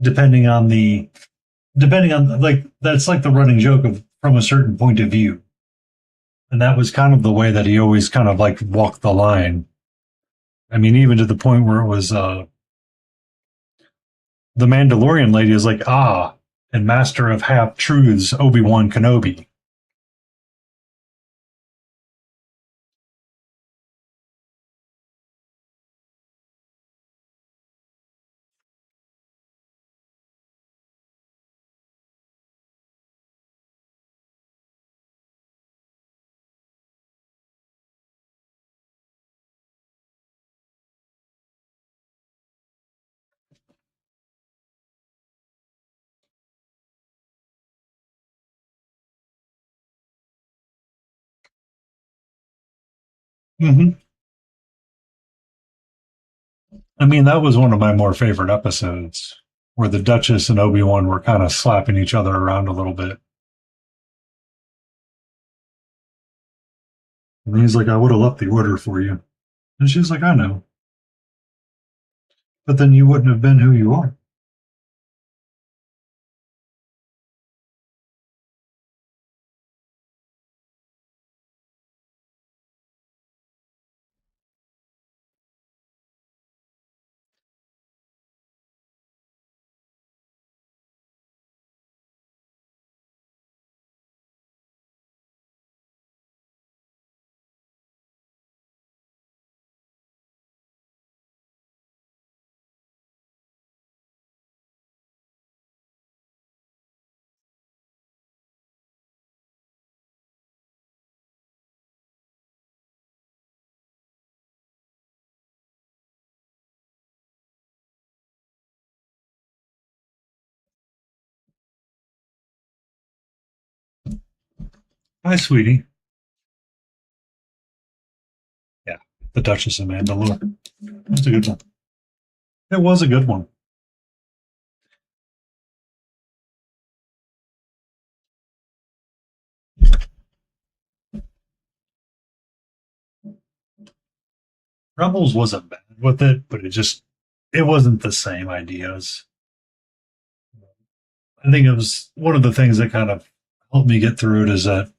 depending on the depending on like that's like the running joke of from a certain point of view. And that was kind of the way that he always kind of like walked the line. I mean, even to the point where it was the Mandalorian lady is like, ah, and master of half truths, Obi-Wan Kenobi. Mm-hmm. I mean, that was one of my more favorite episodes where the Duchess and Obi-Wan were kind of slapping each other around a little bit. And he's like, I would have left the order for you. And she's like, I know. But then you wouldn't have been who you are. Hi, sweetie. Yeah, the Duchess of Mandalore. That's a good one. It was a good one. Rebels wasn't bad with it, but it wasn't the same ideas. I think it was one of the things that kind of helped me get through it is that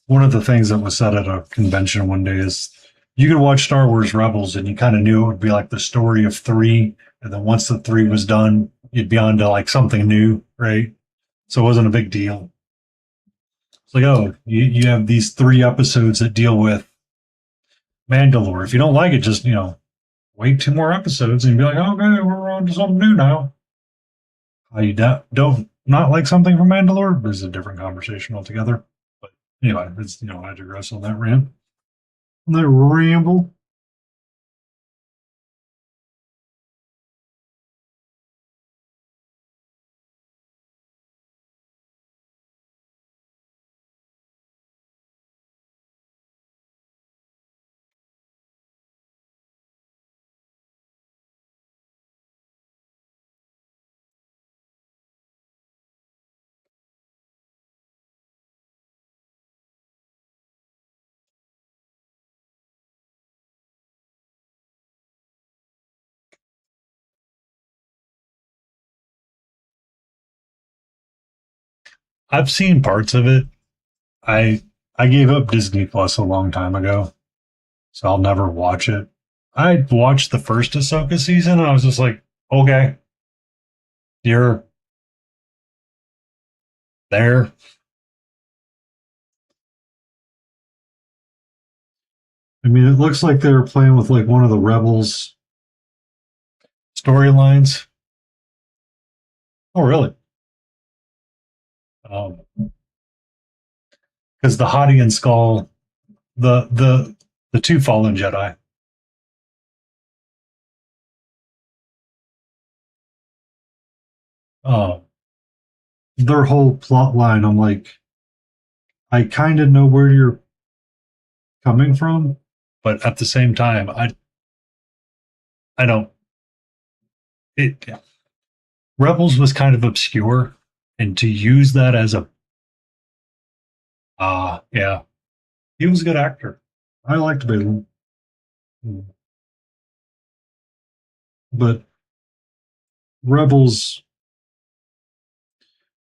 one of the things that was said at a convention one day is you could watch Star Wars Rebels and you kind of knew it would be like the story of three, and then once the three was done, you'd be on to like something new, right? So it wasn't a big deal. It's like, oh, you have these three episodes that deal with Mandalore. If you don't like it, just wait two more episodes and be like, okay, we're on to something new now. How you don't not like something from Mandalore is a different conversation altogether. But anyway, it's I digress on that rant. On that ramble. I've seen parts of it. I I gave up Disney Plus a long time ago, so I'll never watch it. I watched the first Ahsoka season and I was just like, okay, you're there. I mean, it looks like they were playing with like one of the Rebels storylines. Oh, really? Um, because the Hadi and Skull, the two fallen Jedi, uh, their whole plot line, I'm like, I kind of know where you're coming from, but at the same time, I don't. It Rebels was kind of obscure, and to use that as a yeah, he was a good actor. I liked Balen, but Rebels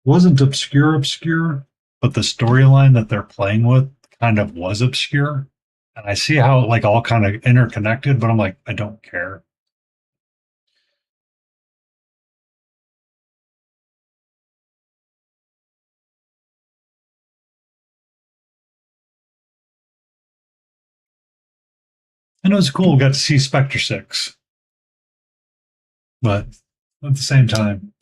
wasn't obscure, but the storyline that they're playing with kind of was obscure. And I see how like all kind of interconnected, but I'm like, I don't care. And it was cool, got to see Spectre 6, but at the same time,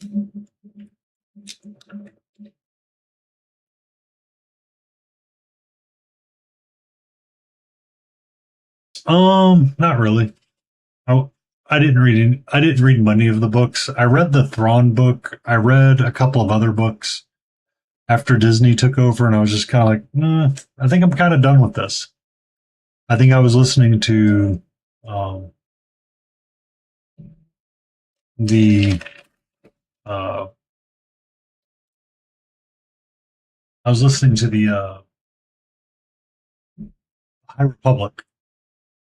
not really. I, I didn't read many of the books. I read the Thrawn book. I read a couple of other books after Disney took over, and I was just kind of like, I think I'm kind of done with this. I think I was listening to um, the uh, I was listening to the High Republic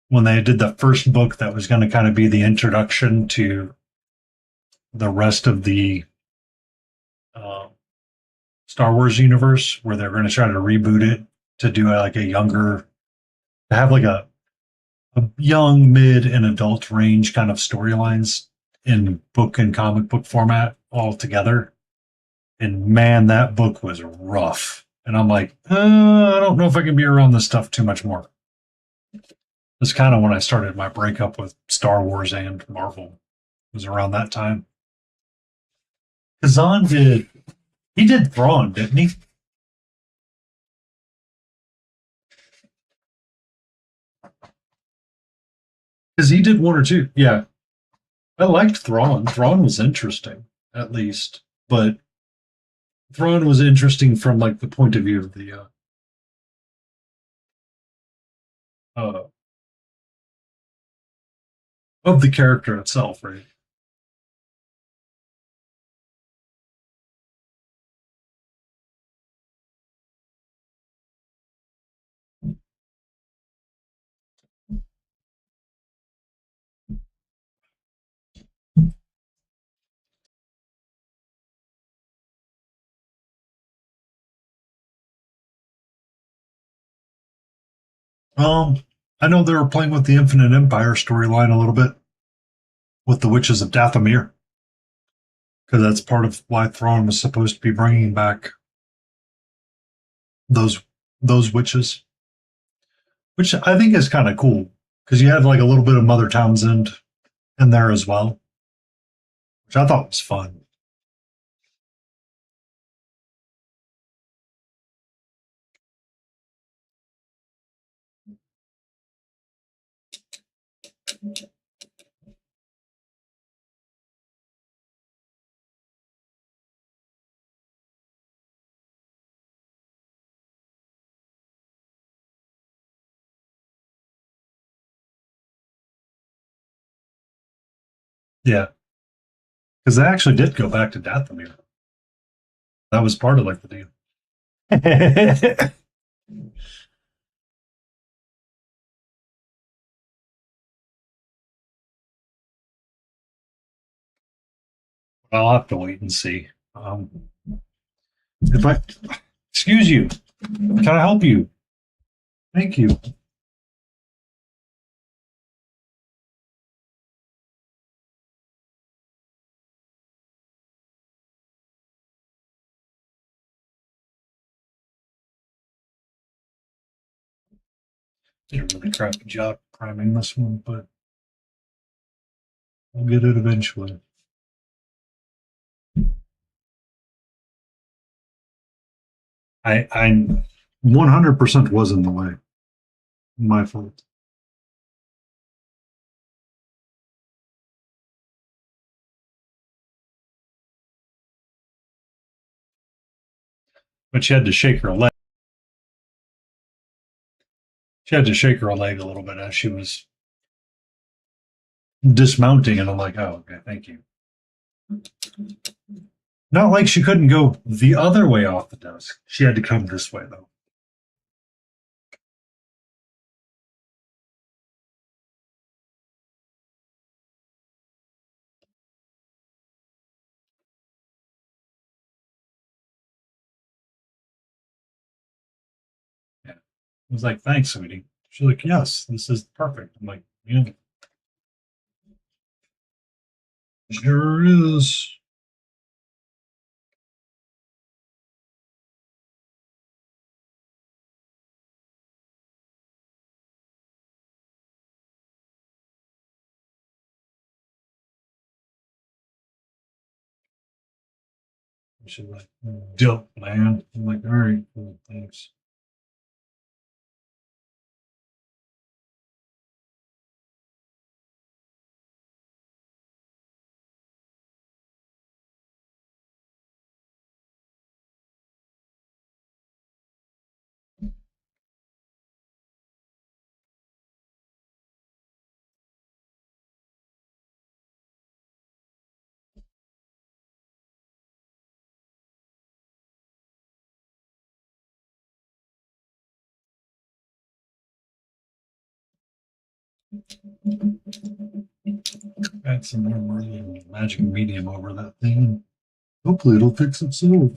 when they did the first book that was going to kind of be the introduction to the rest of the uh, Star Wars universe, where they're going to try to reboot it to do like a younger, to have like a young, mid, and adult range kind of storylines in book and comic book format all together. And man, that book was rough. And I'm like, I don't know if I can be around this stuff too much more. That's kind of when I started my breakup with Star Wars and Marvel. It was around that time. Kazan he did Thrawn, didn't he? Because he did one or two. Yeah, I liked Thrawn. Thrawn was interesting, at least. But Thrawn was interesting from like the point of view uh, of the character itself, right? I know they were playing with the Infinite Empire storyline a little bit with the Witches of Dathomir, because that's part of why Thrawn was supposed to be bringing back those those witches, which I think is kind of cool because you had like a little bit of Mother Townsend in there as well, which I thought was fun. Yeah, because they actually did go back to Dathomir. That was part of like the deal. I'll have to wait and see. If I excuse you, can I help you? Thank you. Did a really crappy job priming this one, but we'll get it eventually. I 100% was in the way. My fault. But she had to shake her leg. She had to shake her leg a little bit as she was dismounting, and I'm like, oh, okay, thank you. Not like she couldn't go the other way off the desk. She had to come this way, though. Yeah. I was like, thanks, sweetie. She's like, yes, this is perfect. I'm like, yeah, sure is. She's like, dope, man. I'm like, all right, cool, thanks. Add some more magic medium over that thing. Hopefully, it'll fix itself.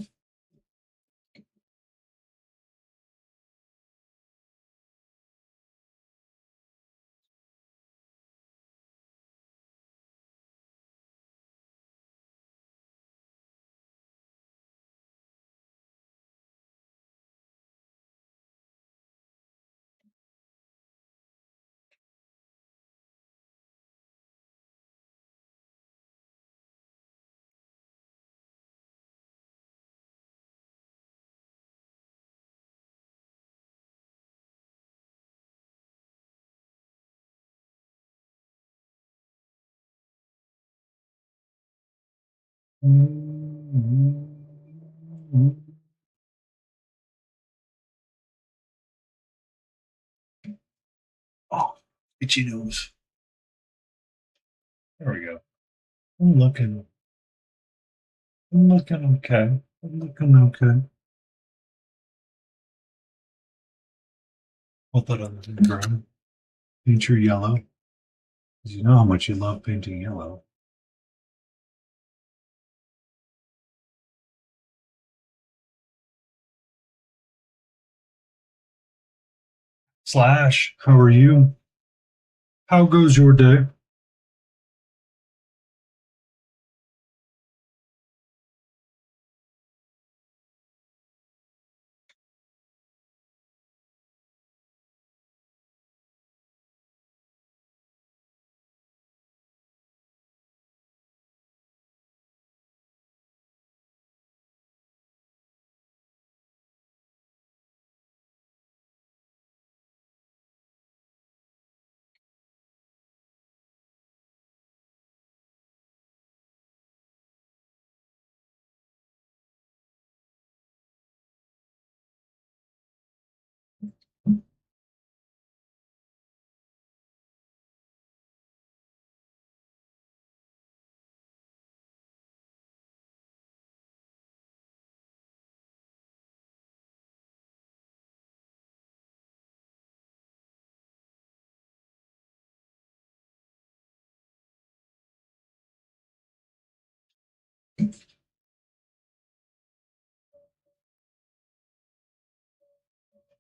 Oh, itchy nose. There we go. I'm looking okay. I'm looking okay. I'll put on the ground. Paint your yellow. Because you know how much you love painting yellow. Slash, how are you? How goes your day?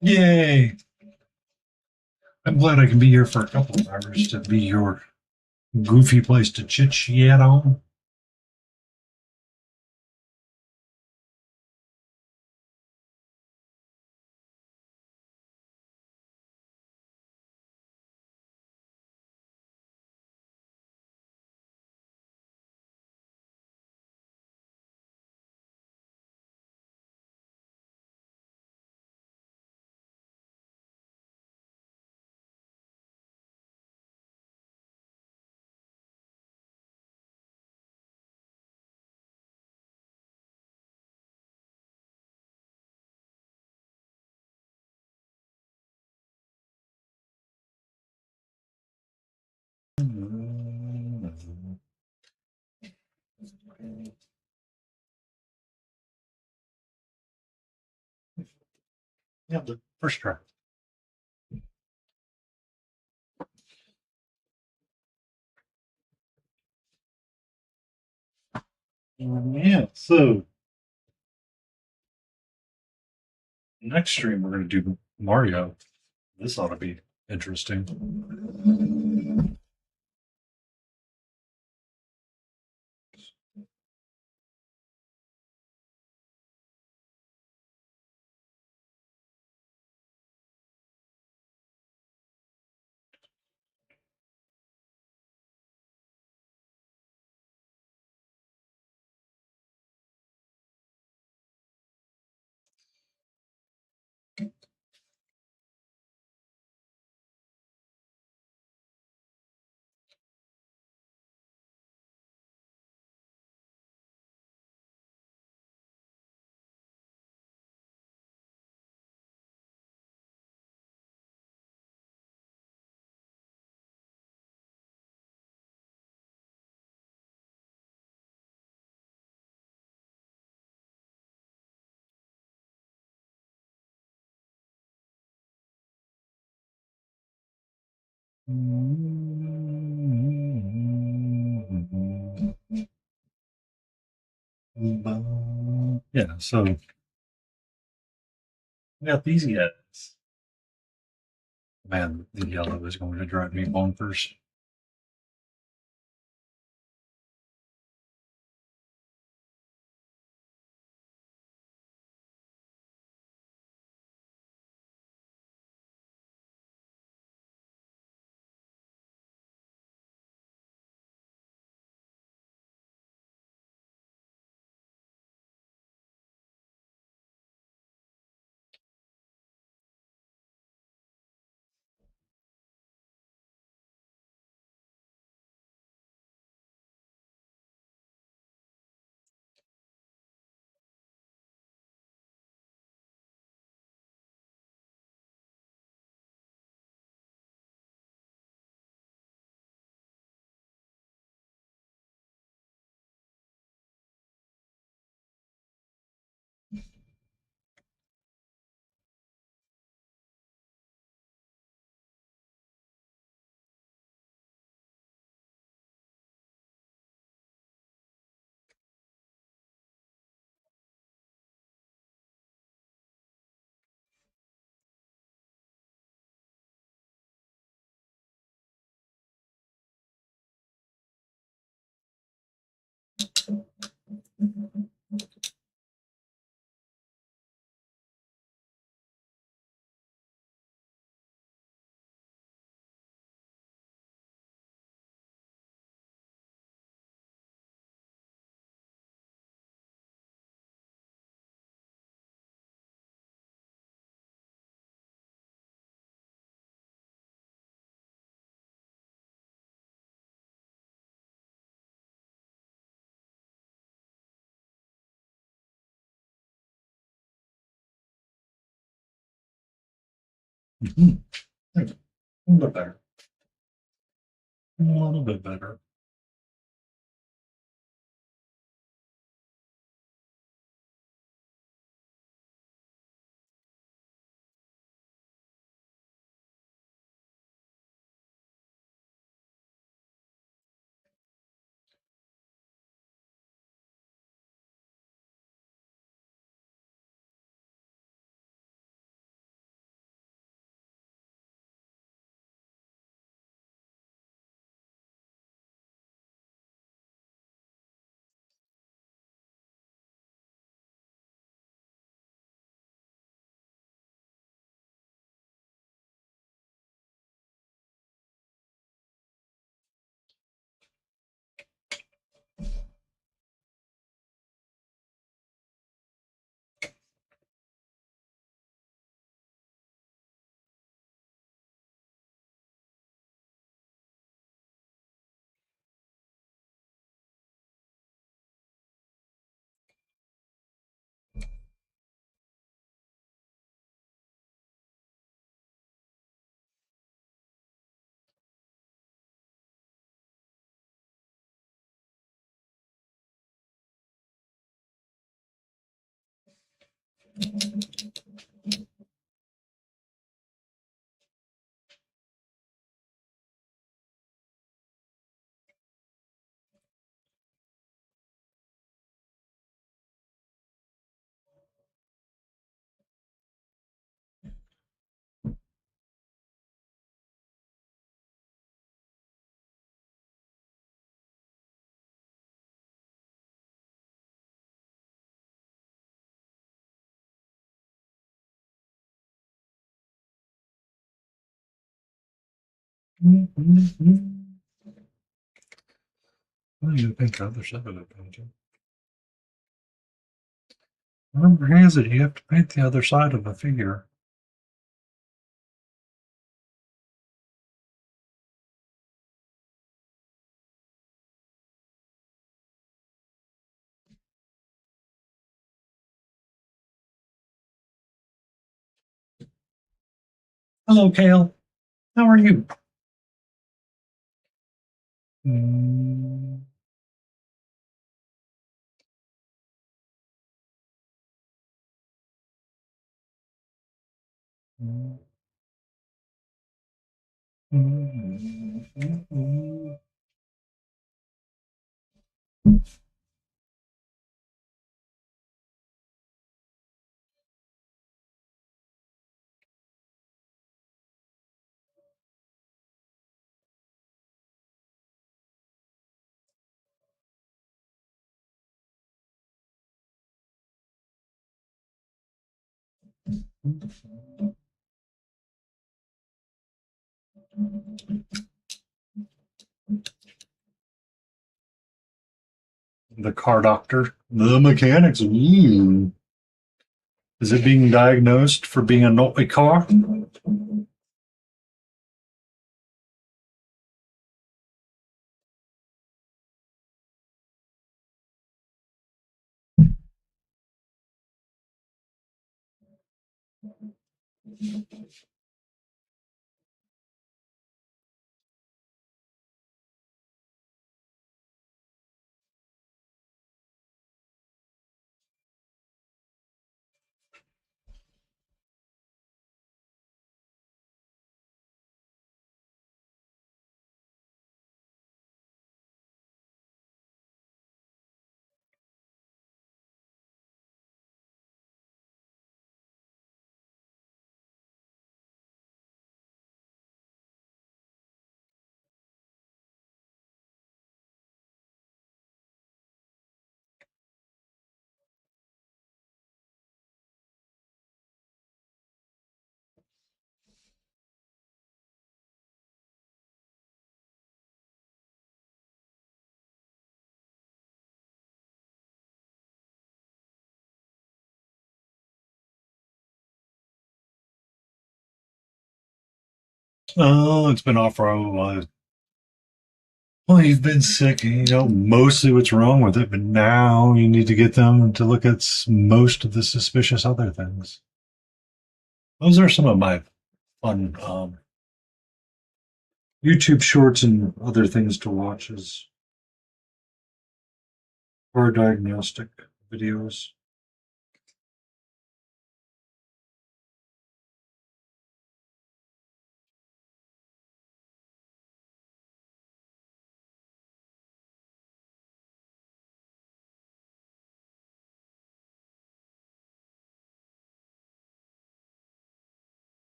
Yay! I'm glad I can be here for a couple of hours to be your goofy place to chit chat on. Yeah, the first try. Yeah, so next stream we're going to do Mario. This ought to be interesting. Yeah, so we got these guys. Man, the yellow is going to drive me bonkers. Mhm. A little bit better. A little bit better. Well, you paint the other side of the painting. Remember, has it? You have to paint the other side of a figure. Hello, Kale. How are you? Mm, mm, mm. The car doctor. The mechanics. Is it being diagnosed for being a naughty car? Oh, it's been off for a while. Well, you've been sick, and you know mostly what's wrong with it, but now you need to get them to look at most of the suspicious other things. Those are some of my fun YouTube shorts and other things to watch as car diagnostic videos.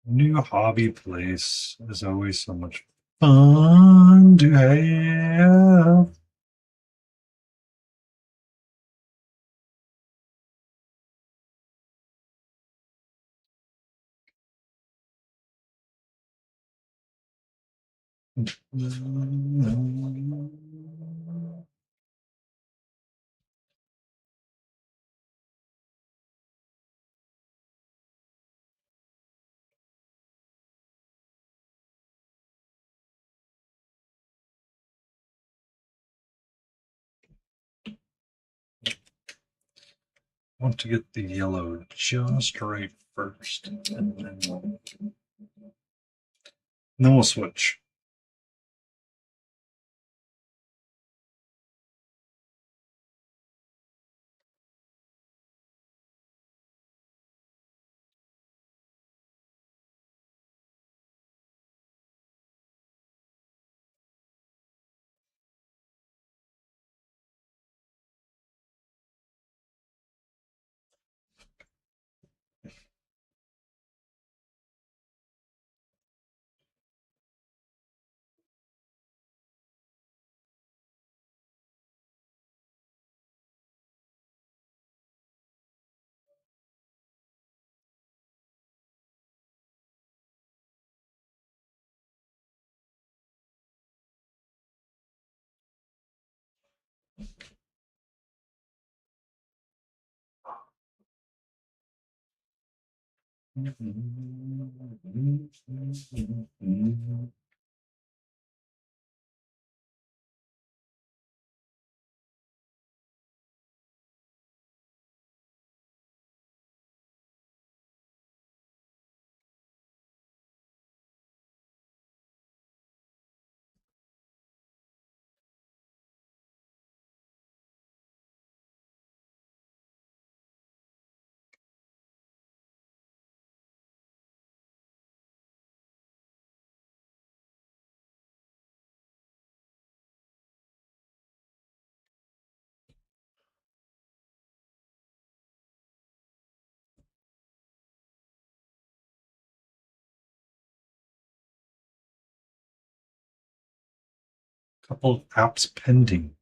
New hobby place is always so much fun to have. Want to get the yellow just right first, and then we'll switch. Couple of apps pending.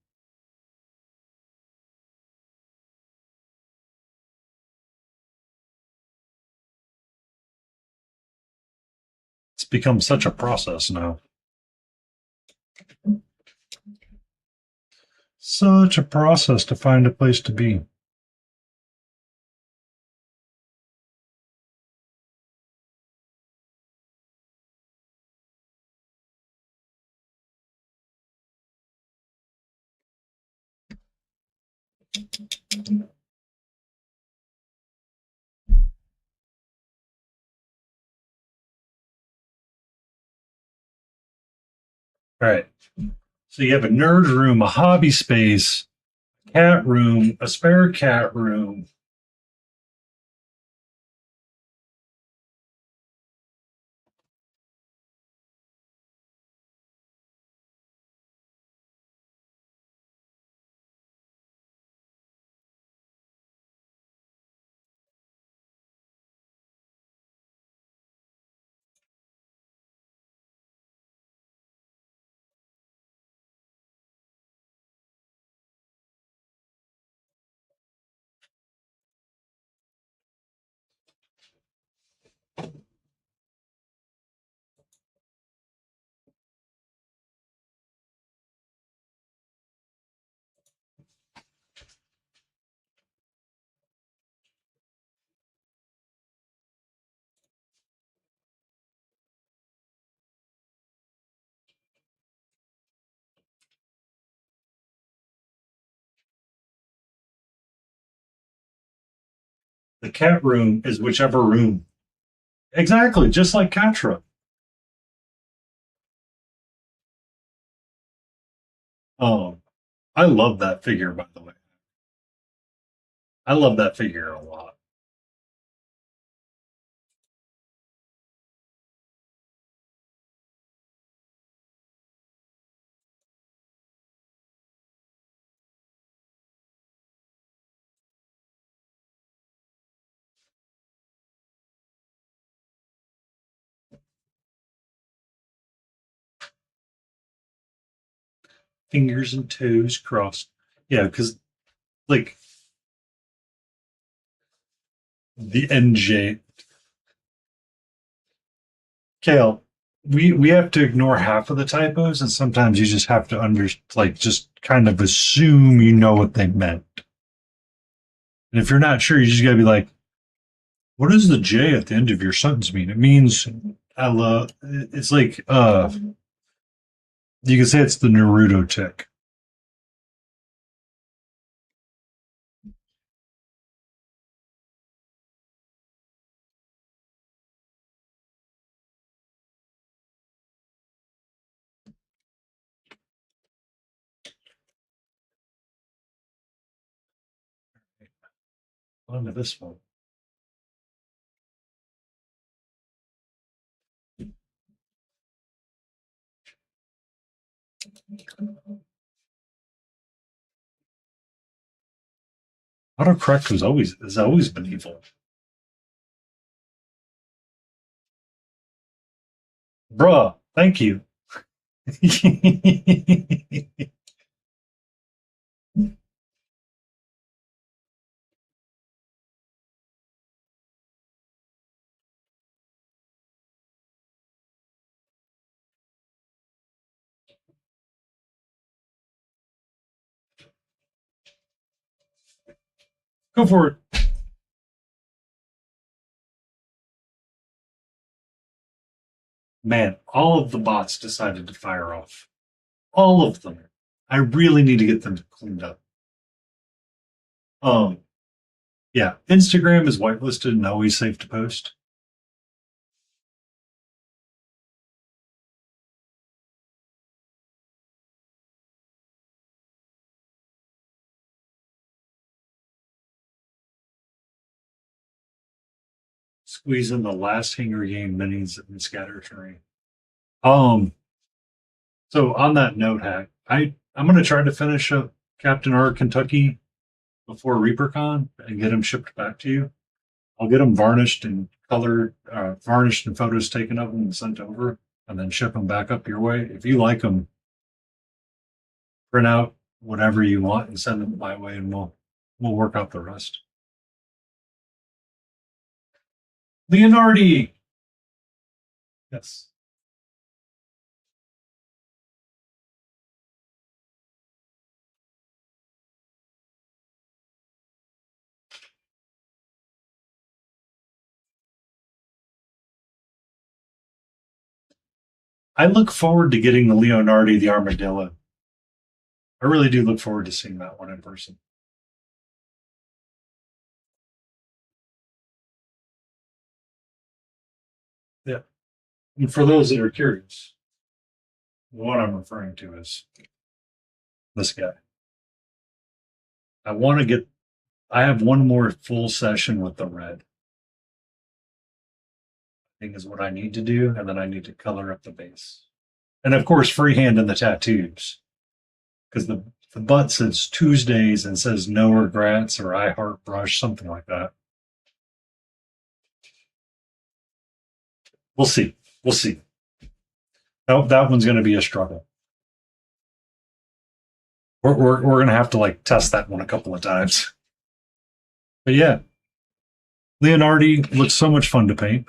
It's become such a process now. Such a process to find a place to be. All right. So you have a nerd room, a hobby space, cat room, a spare cat room. The cat room is whichever room. Exactly, just like Catra. Oh, I love that figure, by the way. I love that figure a lot. Fingers and toes crossed. Yeah, because like the NJ Kale, we have to ignore half of the typos, and sometimes you just have to just kind of assume you know what they meant. And if you're not sure, you just gotta be like, "What does the J at the end of your sentence mean?" It means I love. It's like you can say it's the Naruto tick. On to this one. Autocorrect has always been evil, bruh. Thank you. Go for it. Man, all of the bots decided to fire off. All of them. I really need to get them cleaned up. Um, yeah, Instagram is whitelisted and always safe to post. Squeeze in the last Hunger Game minis and scatter terrain. Um, so on that note, Hack, I'm gonna try to finish up Captain R Kentucky before ReaperCon and get them shipped back to you. I'll get them varnished and colored, varnished and photos taken of them and sent over, and then ship them back up your way. If you like them, print out whatever you want and send them my way, and we'll work out the rest. Leonardi, yes. I look forward to getting the Leonardi, the armadillo. I really do look forward to seeing that one in person. Yeah. And for those that are curious, what I'm referring to is this guy. I want to get, I have one more full session with the red. I think is what I need to do. And then I need to color up the base. And of course, freehand in the tattoos. Because the butt says Tuesdays and says no regrets or I heart brush, something like that. We'll see. We'll see. That one's going to be a struggle. We're going to have to like test that one a couple of times. But yeah, Leonardi looks so much fun to paint.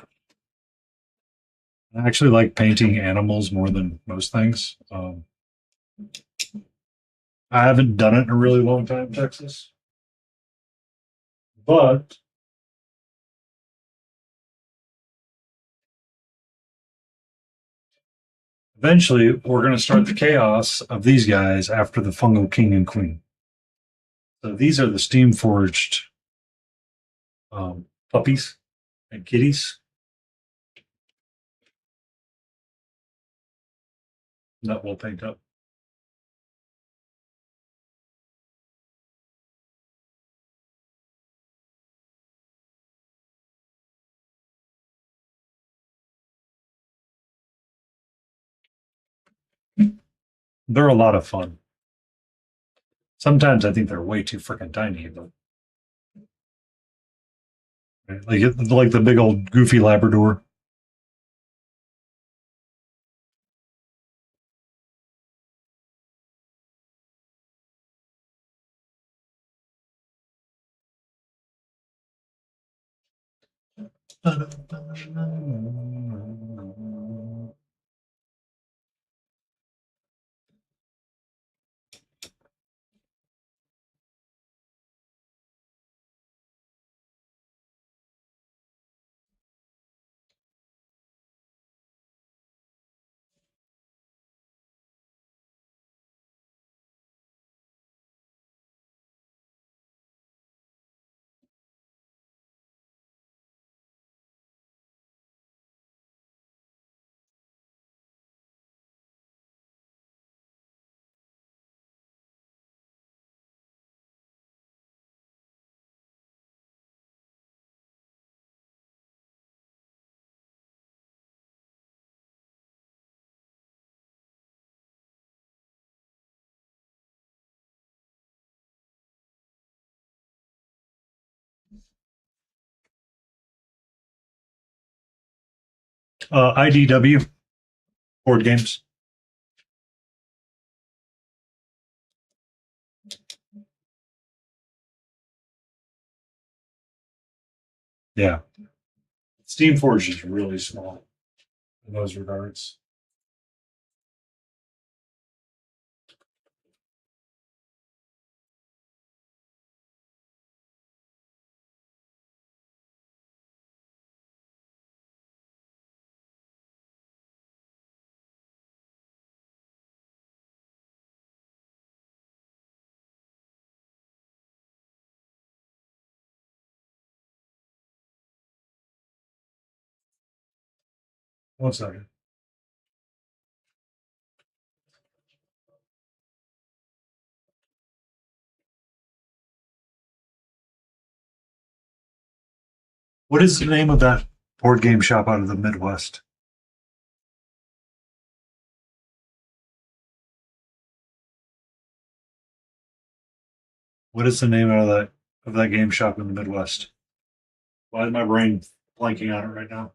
I actually like painting animals more than most things. I haven't done it in a really long time, Texas. But eventually, we're going to start the chaos of these guys after the fungal king and queen. So these are the steam forged puppies and kitties that we'll paint up. They're a lot of fun. Sometimes I think they're way too freaking tiny, but like the big old goofy Labrador. IDW board games. Yeah, Steam Forge is really small in those regards. One second. What is the name of that board game shop out of the Midwest? What is the name of that game shop in the Midwest? Why is my brain blanking on it right now?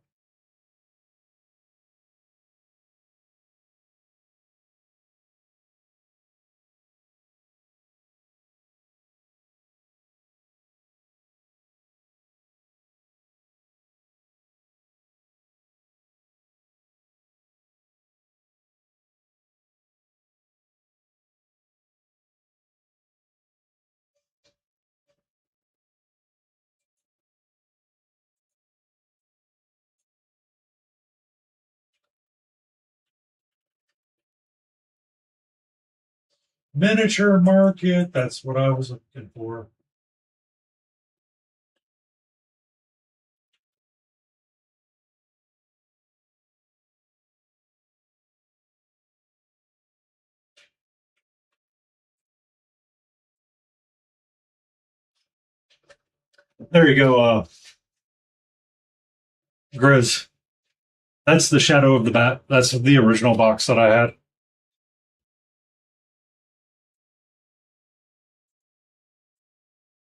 Miniature Market. That's what I was looking for. There you go, Grizz. That's the Shadow of the Bat. That's the original box that I had.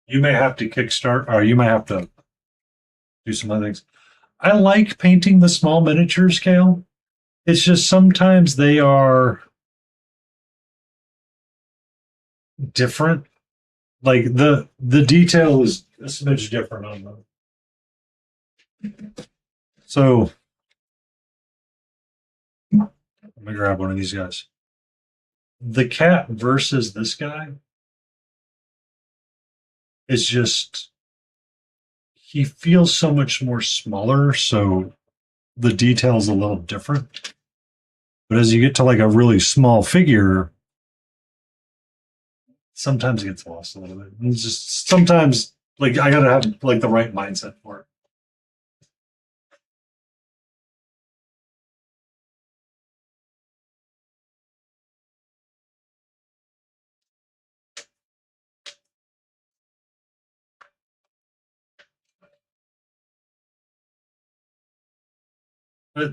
You may have to kickstart, or you may have to do some other things. I like painting the small miniature scale. It's just sometimes they are different. Like the detail is a smidge different on them. So let me grab one of these guys. The cat versus this guy is just he feels so much more smaller, so the detail's a little different. But as you get to like a really small figure, sometimes it gets lost a little bit. It's just sometimes Like I gotta have like the right mindset for it.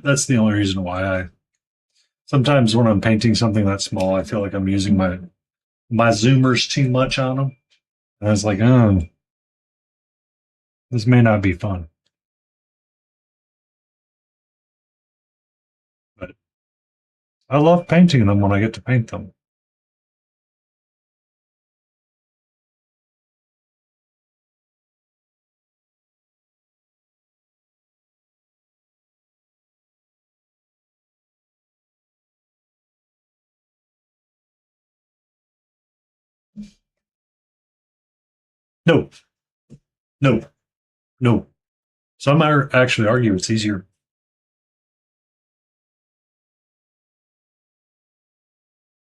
That's the only reason why I sometimes when I'm painting something that small, I feel like I'm using my zoomers too much on them. And I was like, oh, this may not be fun. But I love painting them when I get to paint them. No, no, no. Some are actually argue it's easier.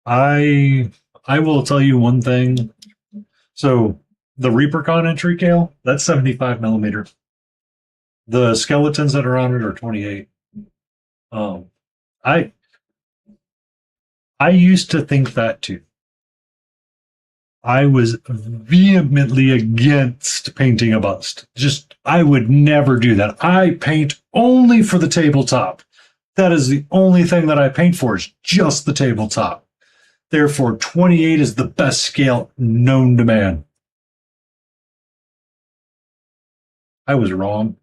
I will tell you one thing. So the Reapercon entry scale, that's 75 millimeter. The skeletons that are on it are 28. Um, I I used to think that too. I was vehemently against painting a bust. Just I would never do that. I paint only for the tabletop. That is the only thing that I paint for is just the tabletop. Therefore, 28 is the best scale known to man. I was wrong.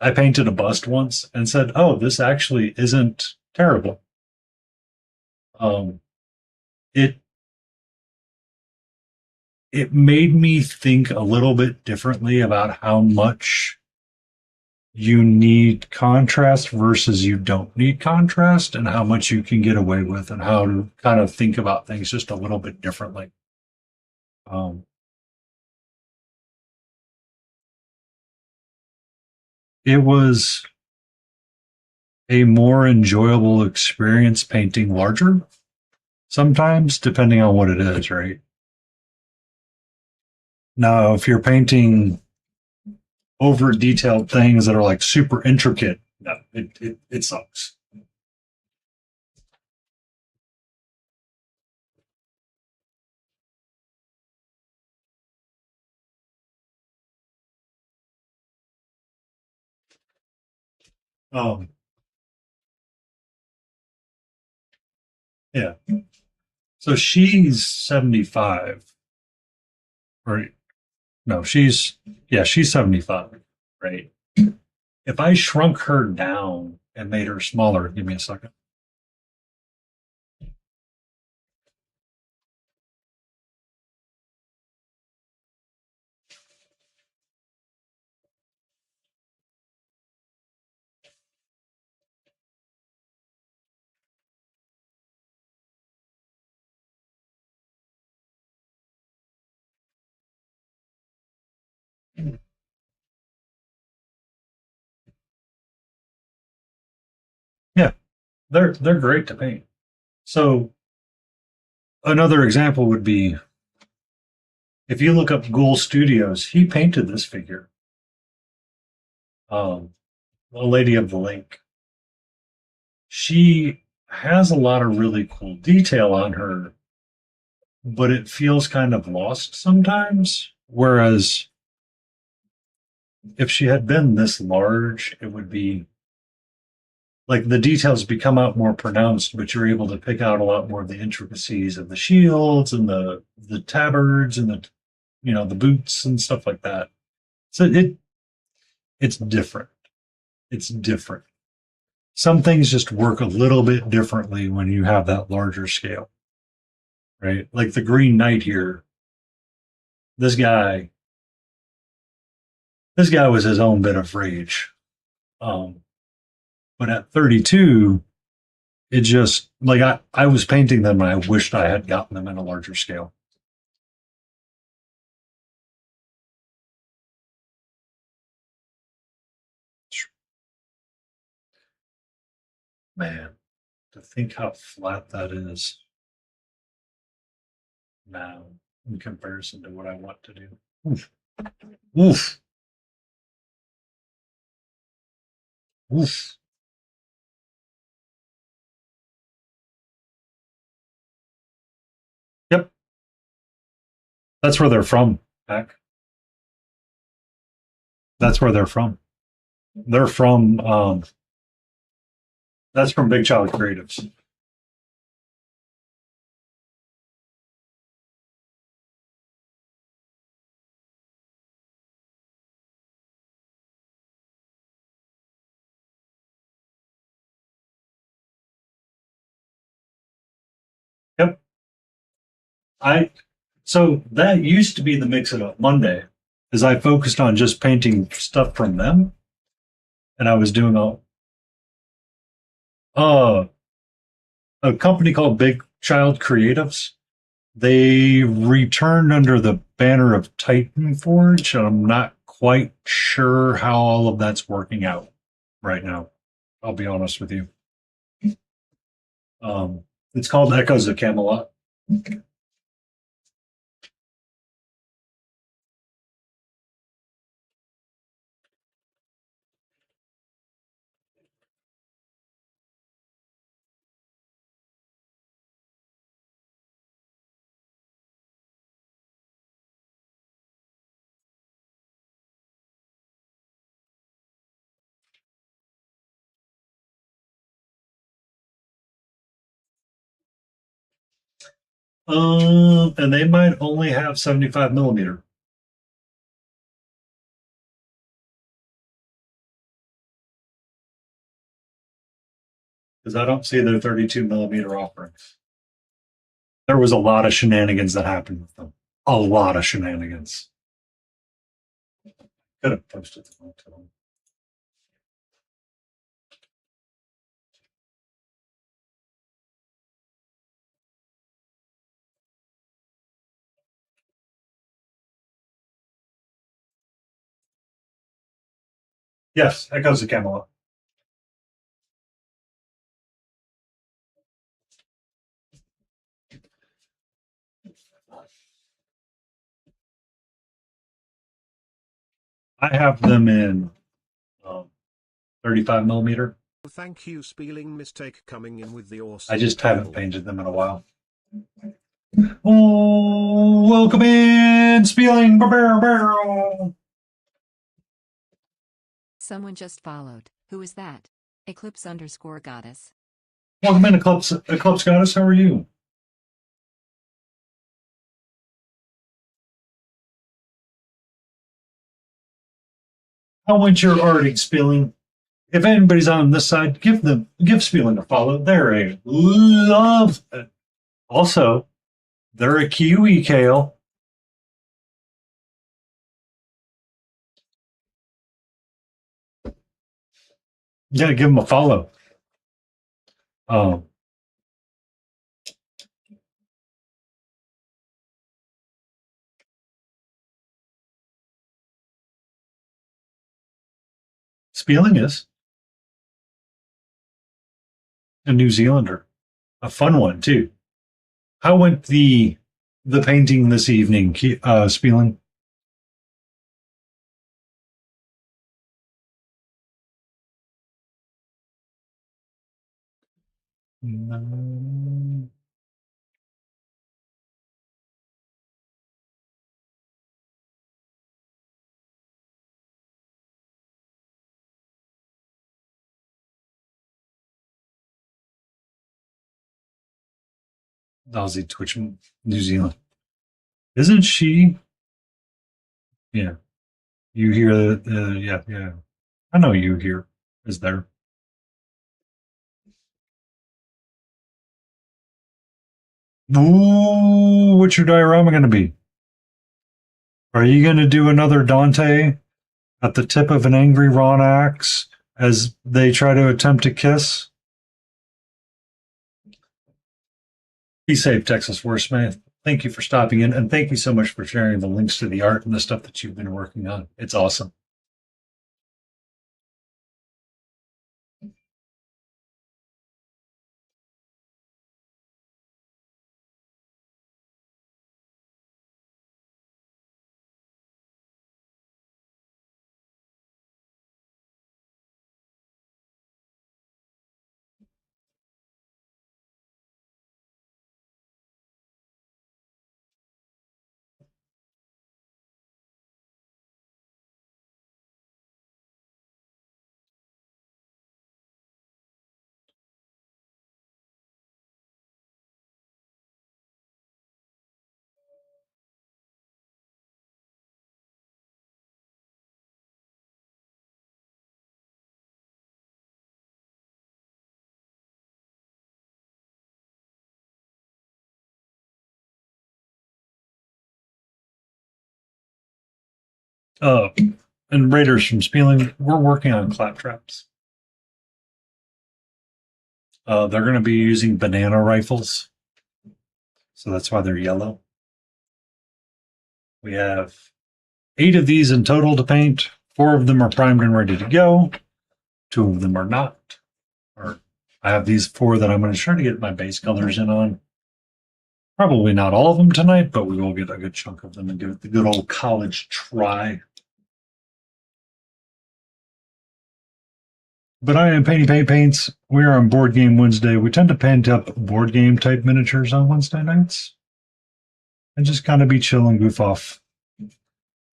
I painted a bust once and said, "Oh, this actually isn't terrible." Um, it it made me think a little bit differently about how much you need contrast versus you don't need contrast, and how much you can get away with, and how to kind of think about things just a little bit differently. Um, it was a more enjoyable experience painting larger sometimes, depending on what it is, right? Now, if you're painting over detailed things that are like super intricate, no, it sucks. Um, yeah. So she's 75, or no, she's 75, right? If I shrunk her down and made her smaller, give me a second. Yeah, they're great to paint. So another example would be if you look up Ghoul Studios, he painted this figure, um, a Lady of the Lake. She has a lot of really cool detail on her, but it feels kind of lost sometimes. Whereas if she had been this large, it would be like the details become out more pronounced, but you're able to pick out a lot more of the intricacies of the shields and the tabards and the the boots and stuff like that. So it's different. It's different. Some things just work a little bit differently when you have that larger scale, right? Like the Green Knight here. This guy, this guy was his own bit of rage. Um, but at 32, it just like I was painting them and I wished I had gotten them in a larger scale. Man, to think how flat that is now in comparison to what I want to do. Oof. Oof. Oof. Yep. That's where they're from, Heck. That's where they're from. They're from, that's from Big Child Creatives. Yep. I So that used to be the Mix It Up Monday, as I focused on just painting stuff from them, and I was doing uh, a company called Big Child Creatives. They returned under the banner of Titan Forge, and I'm not quite sure how all of that's working out right now. I'll be honest with you. It's called Echoes of Camelot. And they might only have 75 millimeter because I don't see their 32 millimeter offerings. There was a lot of shenanigans that happened with them. A lot of shenanigans. Could have posted the link to them. Yes, Echoes of Camelot. I have them in 35 millimeter. Thank you, spelling mistake coming in with the I awesome just haven't purple. painted them in a while. Oh, welcome in, Spieling. Someone just followed. Who is that? Eclipse_goddess. Welcome in, Eclipse Goddess. How are you? How went your arting, Spieling? If anybody's on this side, give Spieling a follow. They're a love. Also, they're a Kiwi Kale. Yeah, give them a follow. Um, Spieling is a New Zealander, a fun one too. How went the painting this evening, Spieling? Aussie Twitch, New Zealand. Isn't she? Yeah, you hear yeah, yeah. I know you here is there. Ooh, what's your diorama going to be? Are you going to do another Dante at the tip of an angry Ron axe as they try to attempt to kiss? Be safe, Texas Wordsmith. Thank you for stopping in, and thank you so much for sharing the links to the art and the stuff that you've been working on. It's awesome. And Raiders from Spieling, we're working on claptraps. They're going to be using banana rifles, so that's why they're yellow. We have 8 of these in total to paint. 4 of them are primed and ready to go. 2 of them are not. Or I have these 4 that I'm going to try to get my base colors in on. Probably not all of them tonight, but we will get a good chunk of them and give it the good old college try. But I am Painty Paints. We are on Board Game Wednesday. We tend to paint up board game type miniatures on Wednesday nights and just kind of be chill and goof off.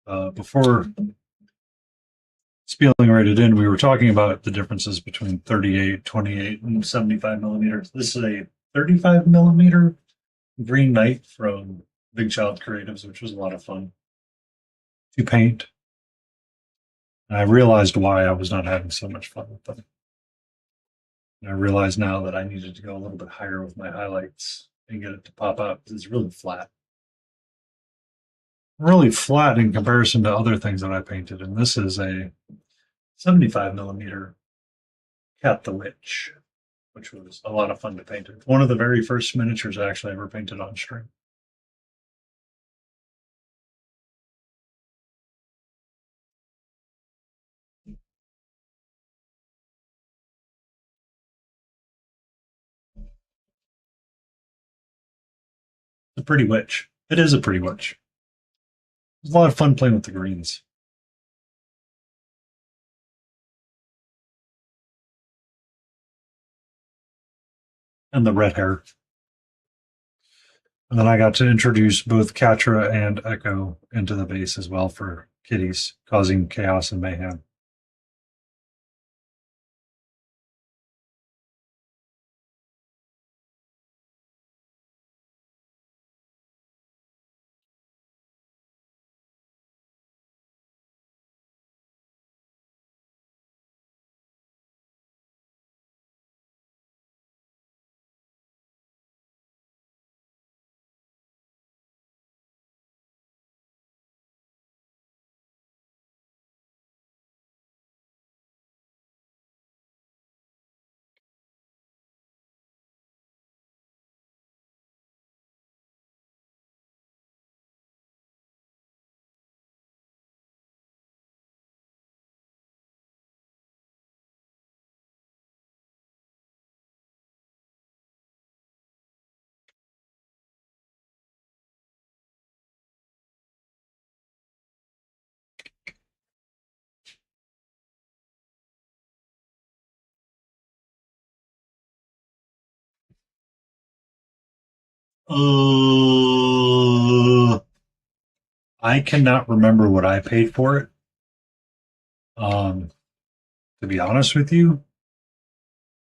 Before Spieling rated in, we were talking about the differences between 38, 28, and 75 millimeters. This is a 35 millimeter Green Knight from Big Child Creatives, which was a lot of fun to paint. And I realized why I was not having so much fun with them. And I realize now that I needed to go a little bit higher with my highlights and get it to pop out because it's really flat. Really flat in comparison to other things that I painted. And this is a 75 millimeter Cat the Witch, which was a lot of fun to paint. It's one of the very first miniatures I actually ever painted on stream. It's a pretty witch. It is a pretty witch. It's a lot of fun playing with the greens. And the red hair. And then I got to introduce both Catra and Echo into the base as well for kitties, causing chaos and mayhem. I cannot remember what I paid for it. To be honest with you,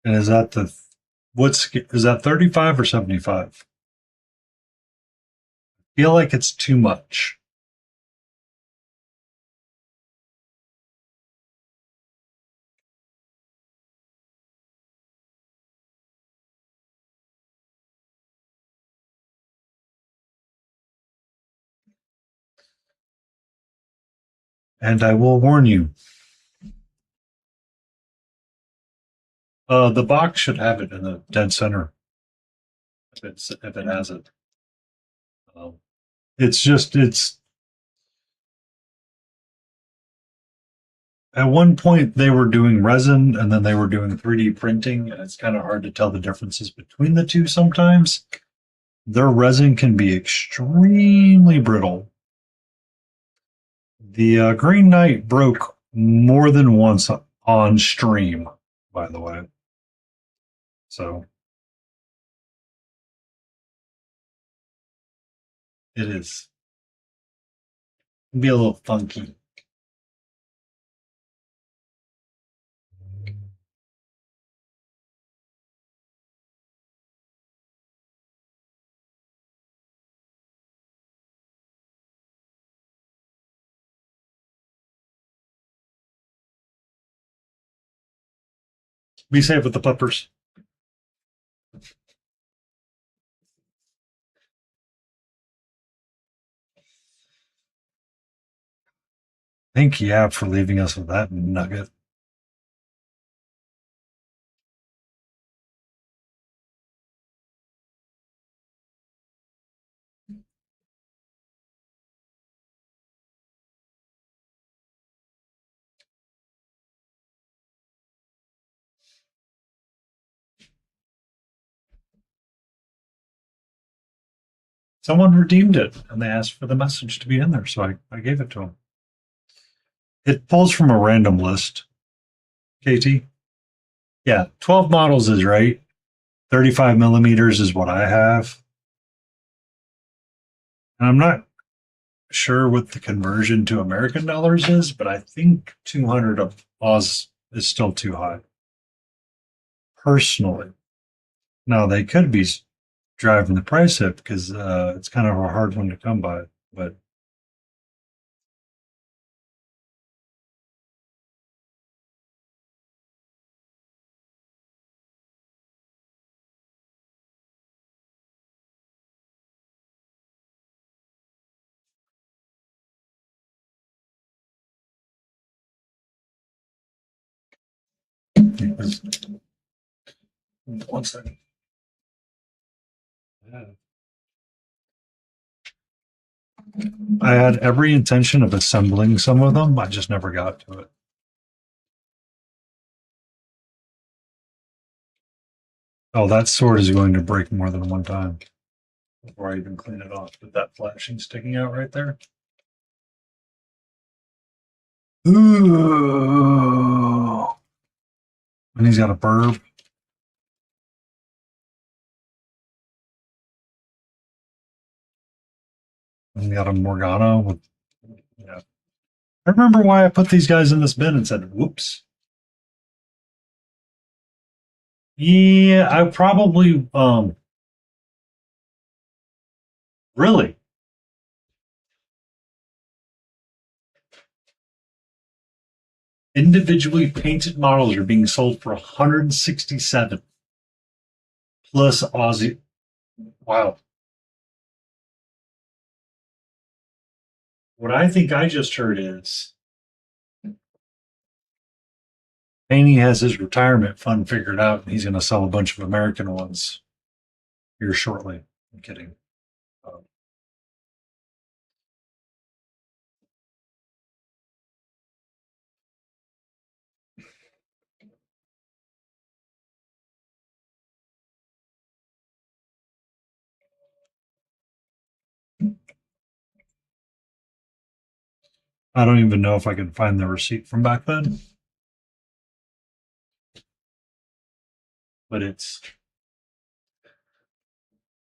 and is that is that 35 or 75? I feel like it's too much. And I will warn you, the box should have it in the dead center if it has it. Um, it's at one point they were doing resin and then they were doing 3D printing, and it's kind of hard to tell the differences between the two sometimes. Their resin can be extremely brittle. The Green Knight broke more than once on stream, by the way. So it is. It'd be a little funky. Be safe with the puppers. Thank you, for leaving us with that nugget. Someone redeemed it and they asked for the message to be in there, so I gave it to them. It pulls from a random list, KT. Yeah, 12 models is right. 35 millimeters is what I have. And I'm not sure what the conversion to American dollars is, but I think 200 of Oz is still too high. Personally. Now, they could be driving the price up because it's kind of a hard one to come by, but one second. Yeah. I had every intention of assembling some of them. I just never got to it. Oh, that sword is going to break more than one time before I even clean it off. With that flashing sticking out right there. Ooh. And he's got a burb. And he got a Morgana with. Yeah. I remember why I put these guys in this bin and said, whoops. Yeah, I probably really individually painted models are being sold for 167 plus Aussie. Wow. What I think I just heard is Haney has his retirement fund figured out and he's going to sell a bunch of American ones here shortly. I'm kidding. Um, I don't even know if I can find the receipt from back then, but it's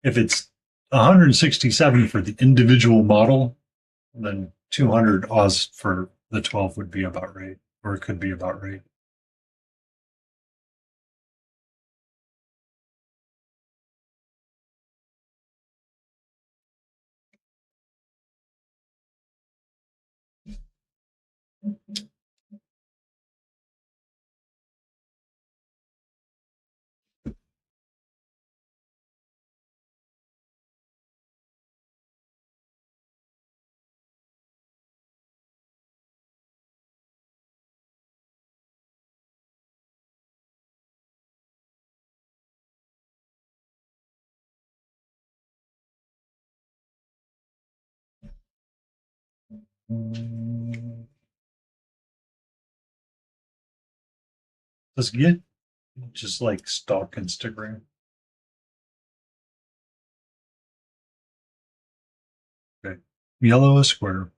if it's 167 for the individual model, then 200 Oz for the 12 would be about right, or it could be about right. Let's get just like stock Instagram. Okay. Yellow is square.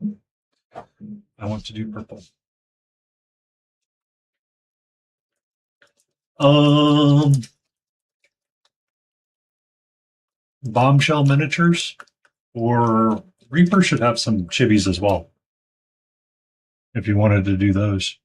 I want to do purple. Um, Bombshell miniatures or Reaper should have some chibis as well. If you wanted to do those.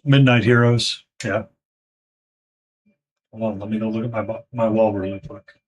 Midnight Heroes. Yeah. Hold on, let me go look at my wall really quick.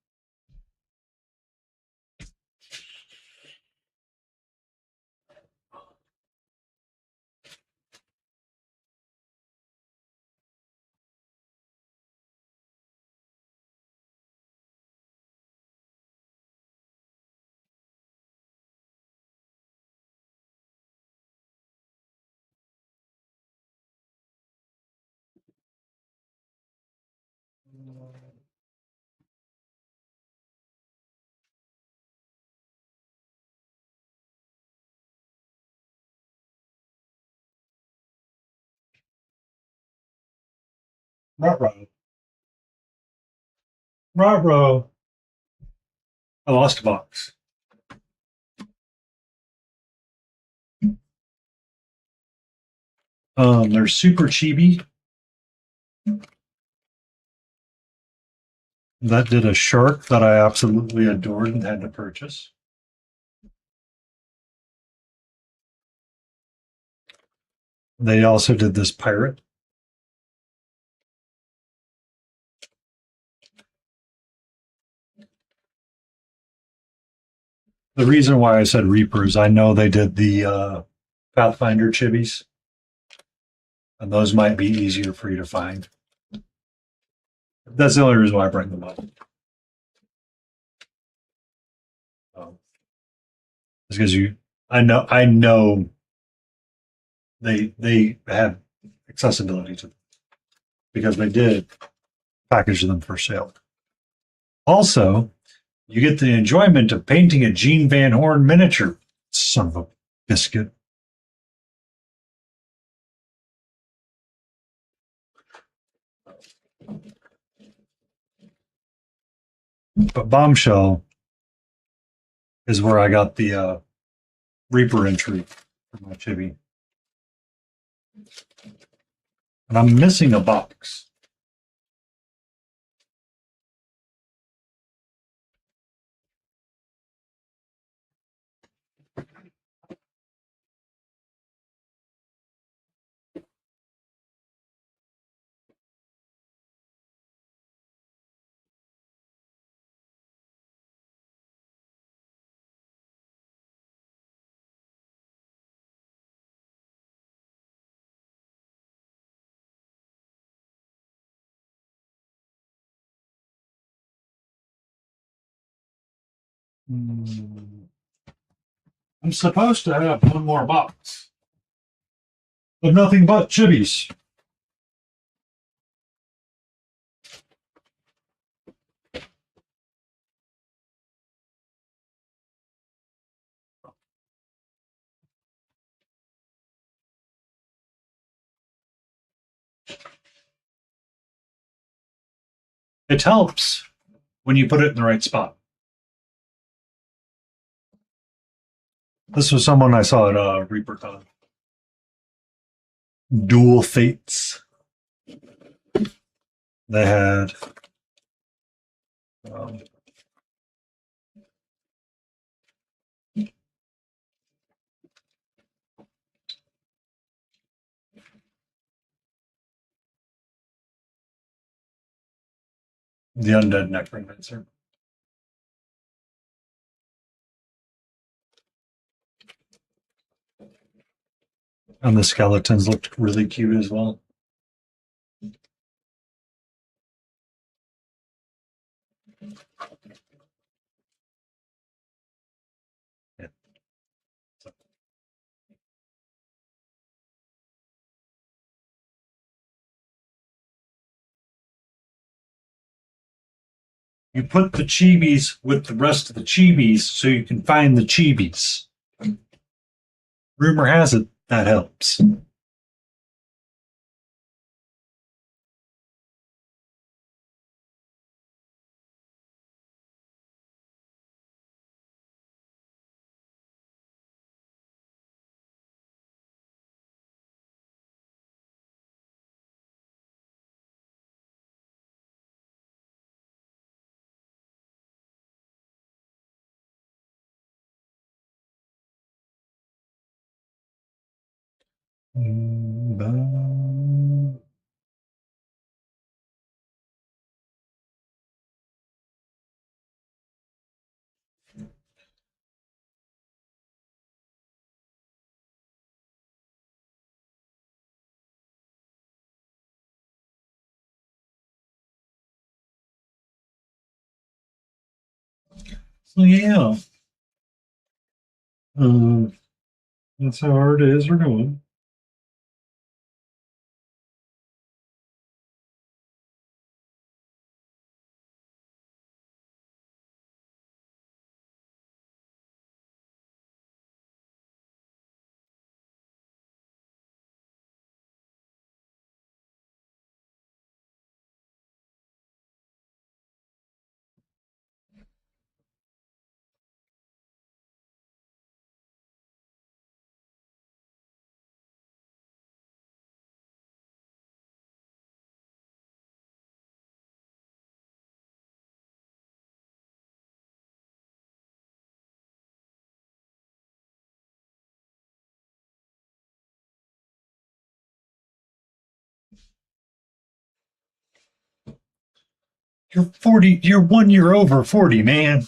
Ruh-roh. Ruh-roh. I lost a box. There's Super Chibi. That did a shark that I absolutely adored and had to purchase. They also did this pirate. The reason why I said Reaper is I know they did the Pathfinder chibis, and those might be easier for you to find. That's the only reason why I bring them up. It's because I know they have accessibility to them because they did package them for sale. Also, you get the enjoyment of painting a Gene Van Horn miniature. Son of a biscuit. But Bombshell is where I got the Reaper entry for my chibi. And I'm missing a box. I'm supposed to have one more box of nothing but chibis. It helps when you put it in the right spot. This was someone I saw at ReaperCon. Dual Fates. They had um, the Undead Necromancer. And the skeletons looked really cute as well. Yeah. You put the chibis with the rest of the chibis so you can find the chibis. Rumor has it that helps. So yeah, um, that's how our days are going. You're 40. You're 1 year over 40, man.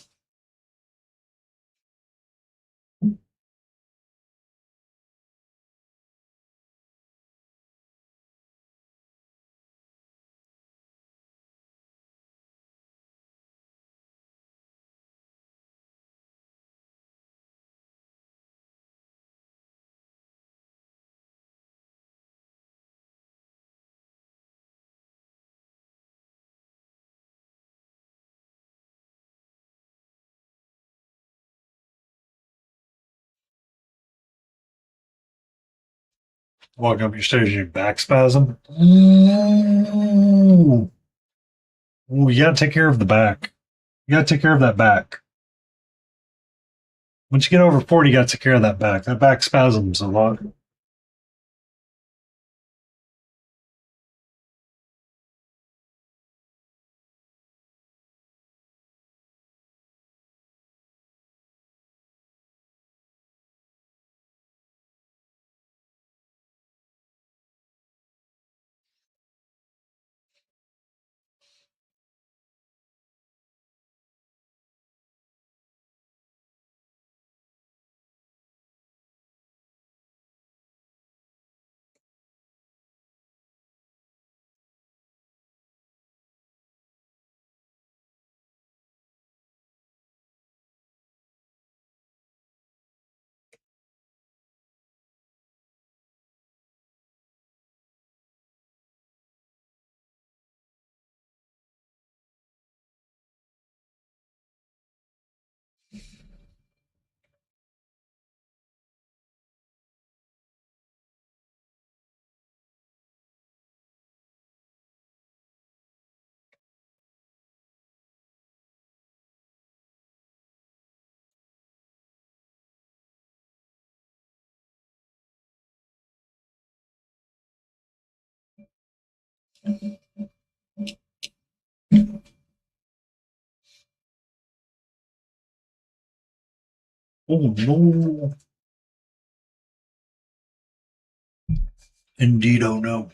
Walking up your stairs, your back spasm. Ooh. Ooh, you gotta take care of the back. You gotta take care of that back. Once you get over 40, you gotta take care of that back. That back spasms a lot. Oh no. Indeed, oh no.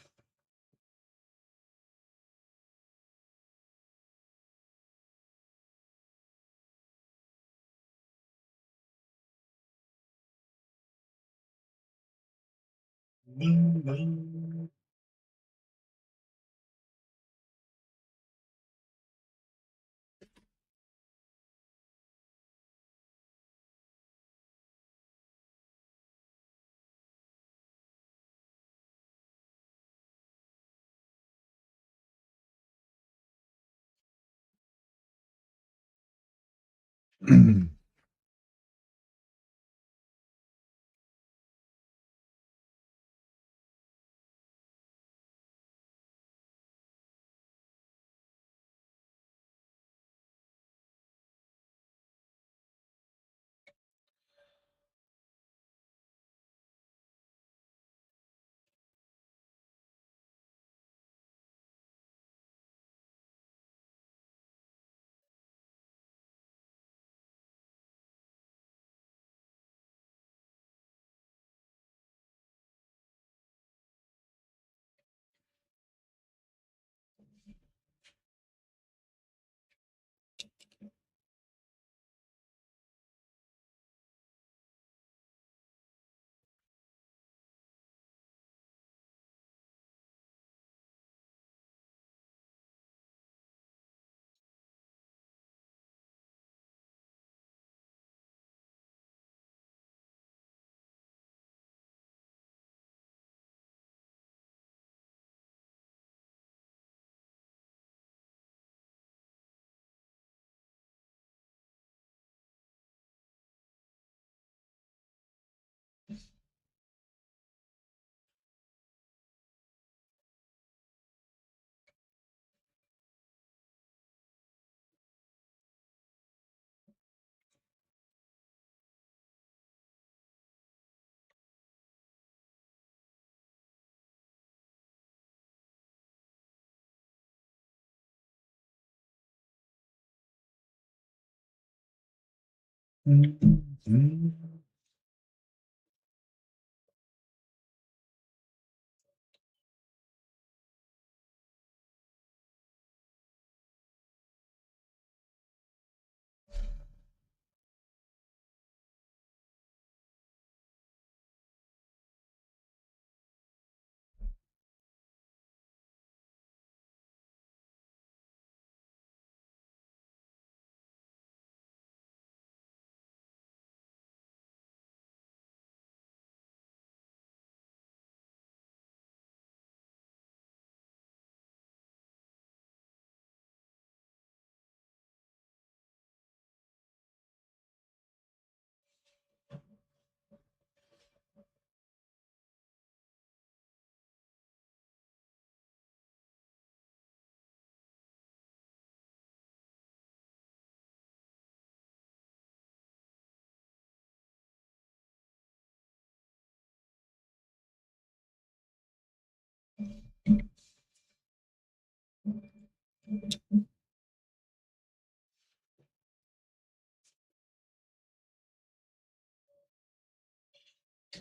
I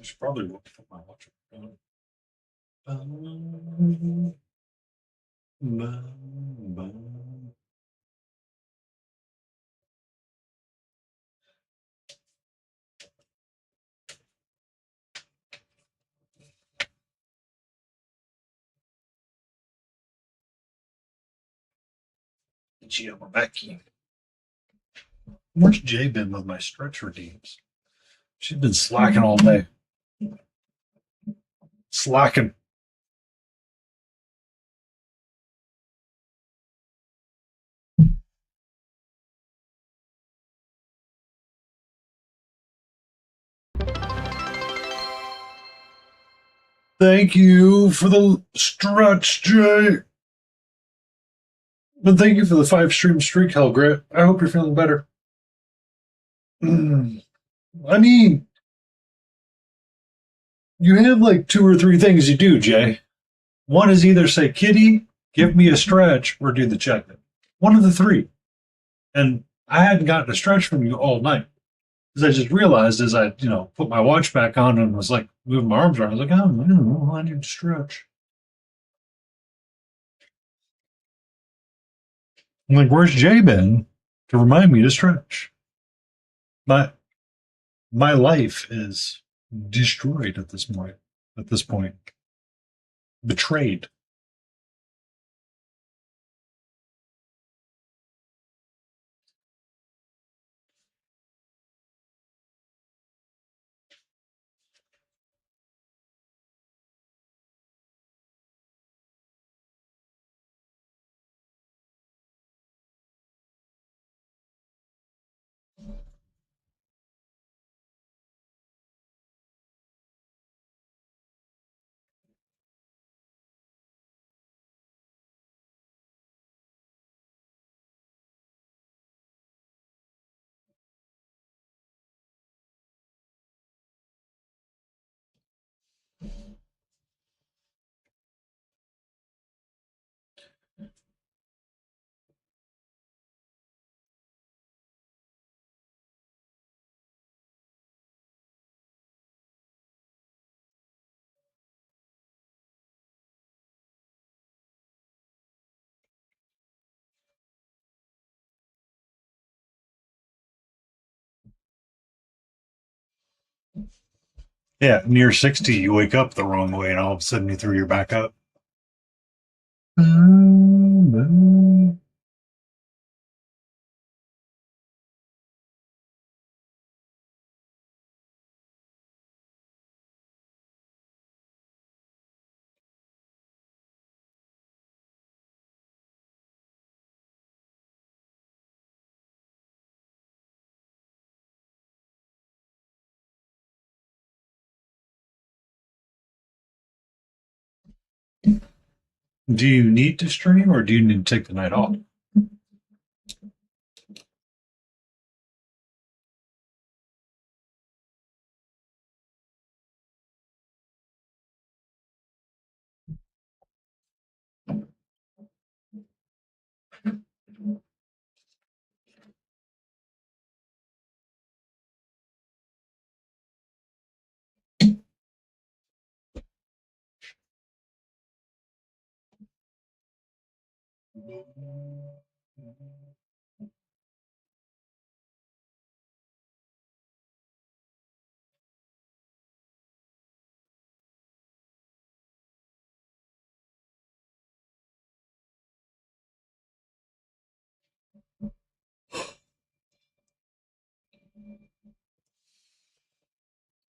should probably look at my watch. Bum, bum, bum. Gee, I'm back. Where's Jay been with my stretch redeems? She's been slacking all day. Slacking. Thank you for the stretch, Jay. But thank you for the 5 stream streak, Hellgrit. I hope you're feeling better. I mean, you have like 2 or 3 things you do, Jay. One is either say, Kitty, give me a stretch, or do the check in. One of the 3. And I hadn't gotten a stretch from you all night. Because I just realized as I, put my watch back on and was like moving my arms around, I was like, oh, no, I need to stretch. I'm like, where's Jay been to remind me to stretch? My my life is destroyed at this point. At this point, betrayed. Yeah, near 60, you wake up the wrong way, and all of a sudden you throw your back up. Do you need to stream, or do you need to take the night off?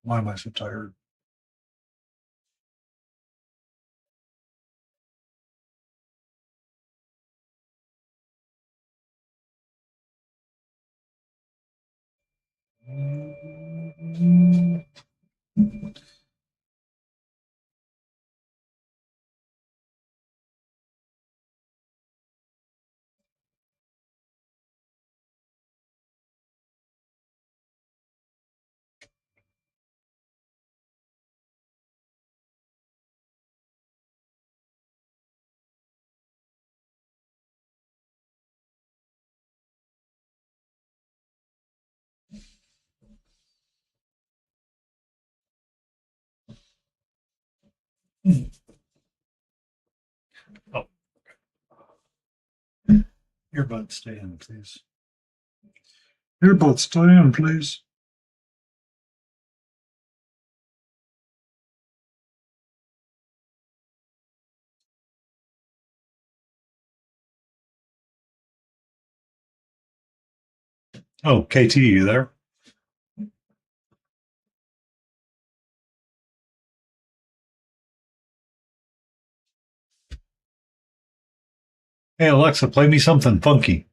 Why am I so tired? Oh, earbuds, stay in, please. Earbuds, stay in, please. Oh, KT, you there? Hey, Alexa, play me something funky.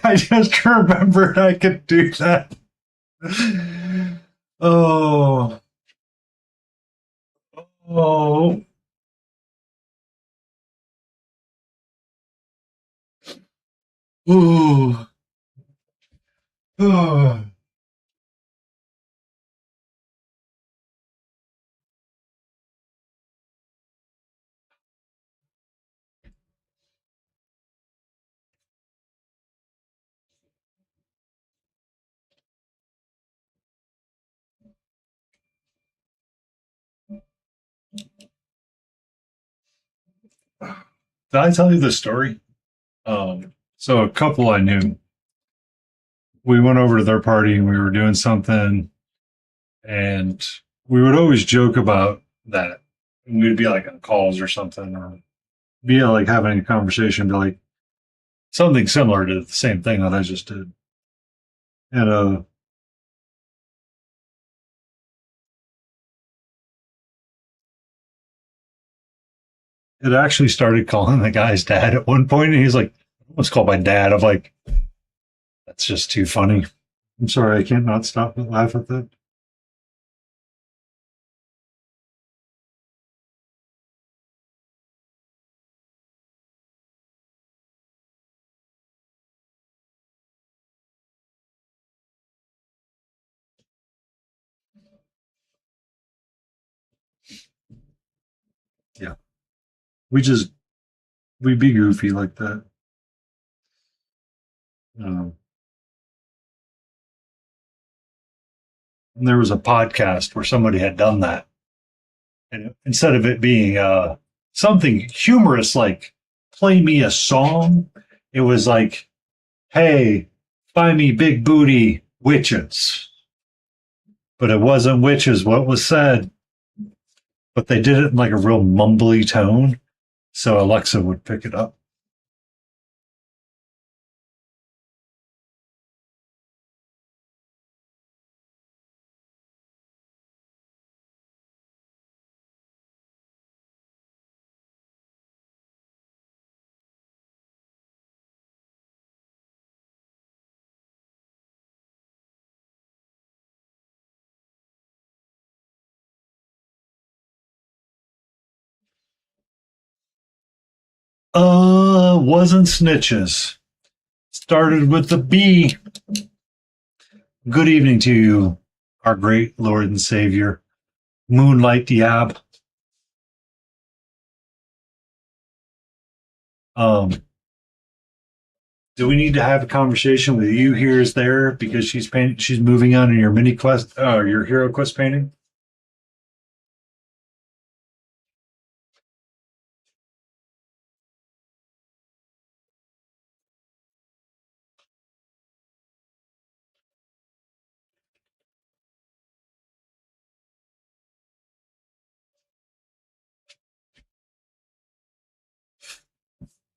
I just remembered I could do that. Oh, oh, ooh, oh. Did I tell you the story? So a couple I knew, we went over to their party and we were doing something, and we would always joke about that. And we'd be like on calls or something, or be like having a conversation, be like something similar to the same thing that I just did. And it actually started calling the guy's dad at one point, and he's like, "Let's call my dad." I'm like, "That's just too funny." I'm sorry, I can't not stop and laugh at that. Yeah, we just we be goofy like that. Um, and there was a podcast where somebody had done that, and instead of it being something humorous like "play me a song," it was like, "Hey, find me big booty witches." But it wasn't witches what was said, but they did it in like a real mumbly tone, so Alexa would pick it up. Wasn't snitches. Started with the B. Good evening to you, our great Lord and Savior, Moonlight Diab. Um, do we need to have a conversation with you here is there because she's moving on in your mini quest, your hero quest painting?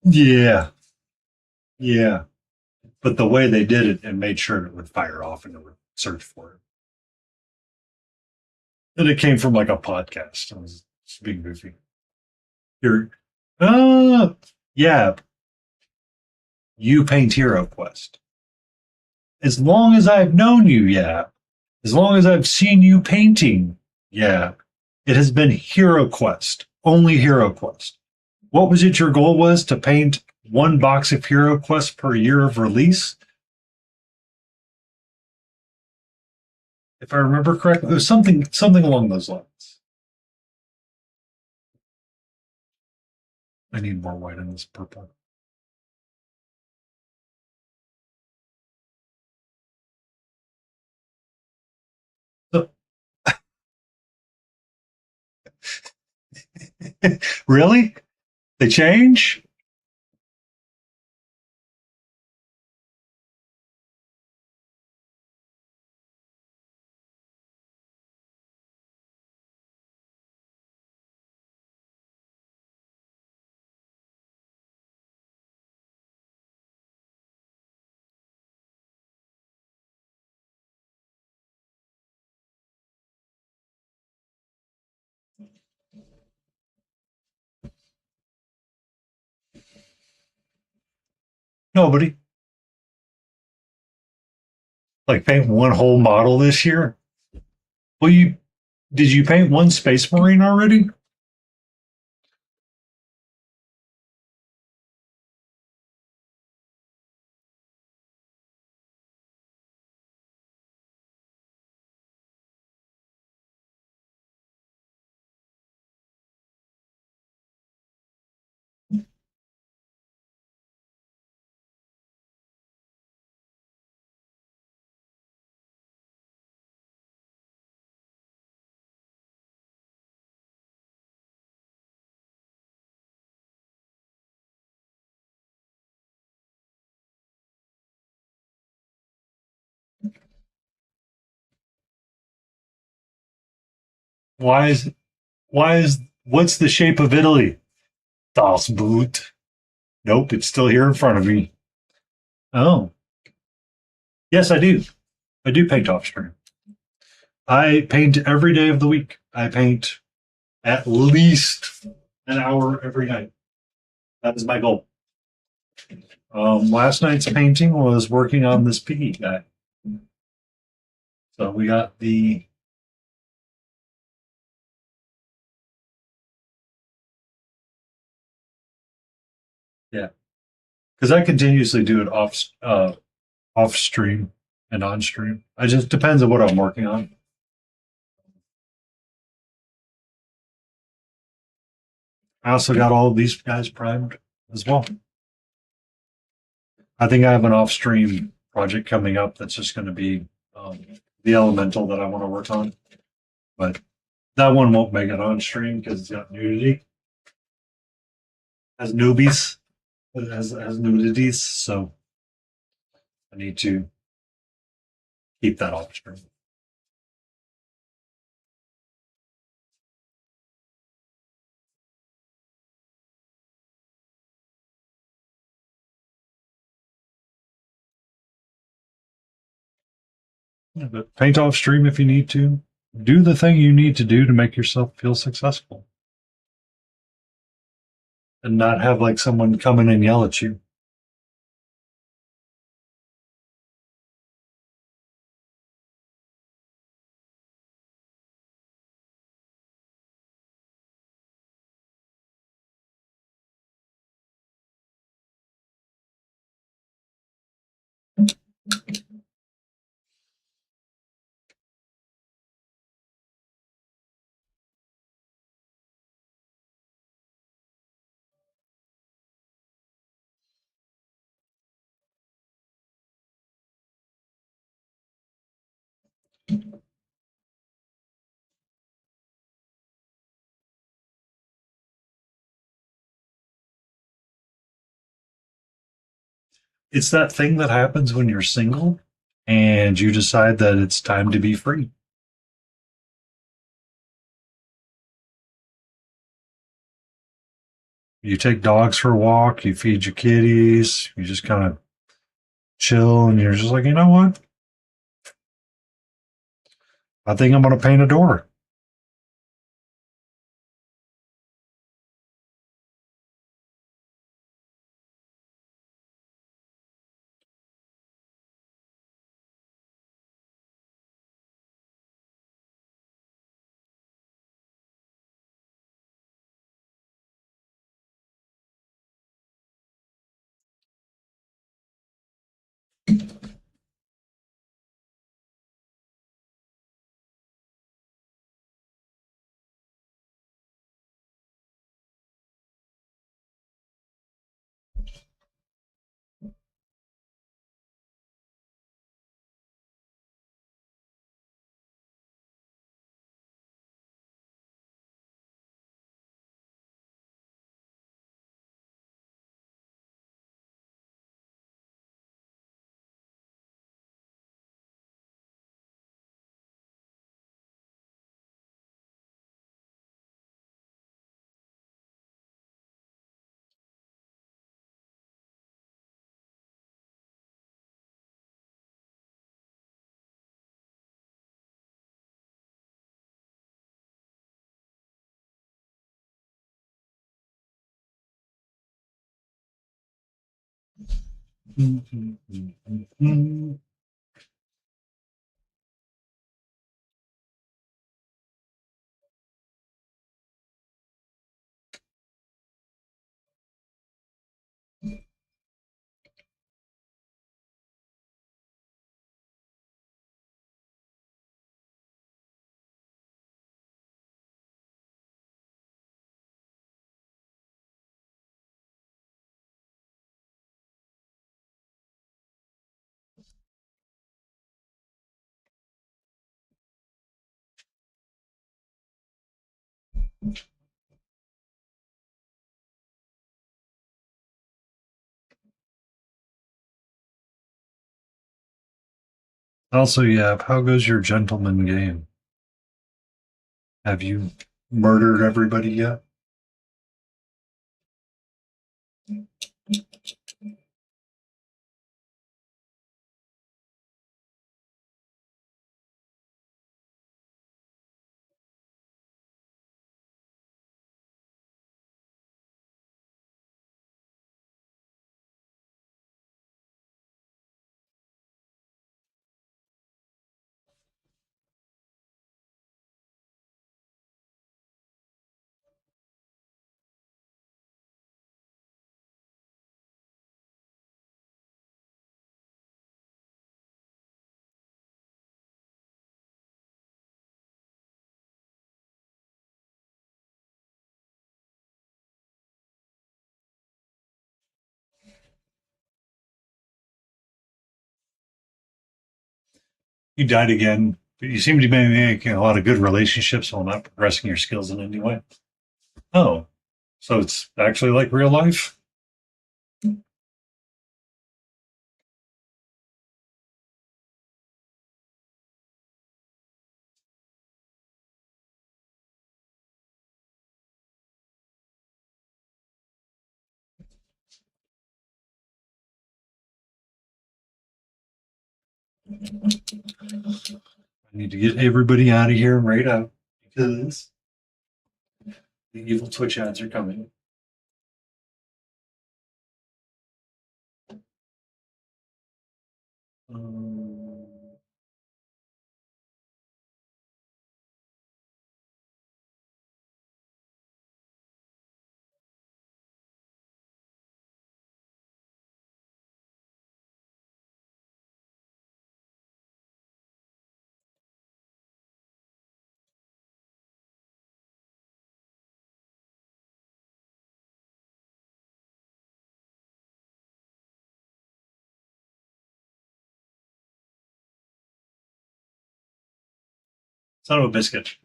Yeah, yeah. But the way they did it and made sure it would fire off and it would search for it. And it came from like a podcast. I was just being goofy. You're, uh, yeah, you paint Hero Quest. As long as I've known you, yeah. As long as I've seen you painting, yeah. It has been Hero Quest, only Hero Quest. What was it your goal was to paint one box of Hero Quest per year of release? If I remember correctly, it was something along those lines. I need more white in this purple. So, really? They change? Nobody. Like paint one whole model this year? Well, did you paint one Space Marine already? Why is what's the shape of Italy? Das Boot. Nope, it's still here in front of me. Oh, yes, I do. I do paint off stream. I paint every day of the week. I paint at least an hour every night. That is my goal. Last night's painting was working on this piggy guy. So we got the yeah, because I continuously do it off stream and on stream. I just depends on what I'm working on. I also got all of these guys primed as well. I think I have an off stream project coming up that's just going to be the elemental that I want to work on, but that one won't make it on stream because it's got nudity, has newbies, has nudities, so I need to keep that off stream. Yeah, but paint off stream if you need to. Do the thing you need to do to make yourself feel successful. And not have like someone come in and yell at you. It's that thing that happens when you're single and you decide that it's time to be free. You take dogs for a walk, you feed your kitties, you just kind of chill, and you're just like, you know what? I think I'm going to paint a door. Also, yeah, how goes your gentleman game? Have you murdered everybody yet? You died again, but you seem to be making a lot of good relationships while not progressing your skills in any way. Oh, so it's actually like real life? I need to get everybody out of here right out because the evil Twitch ads are coming. Um, Son of a biscuit.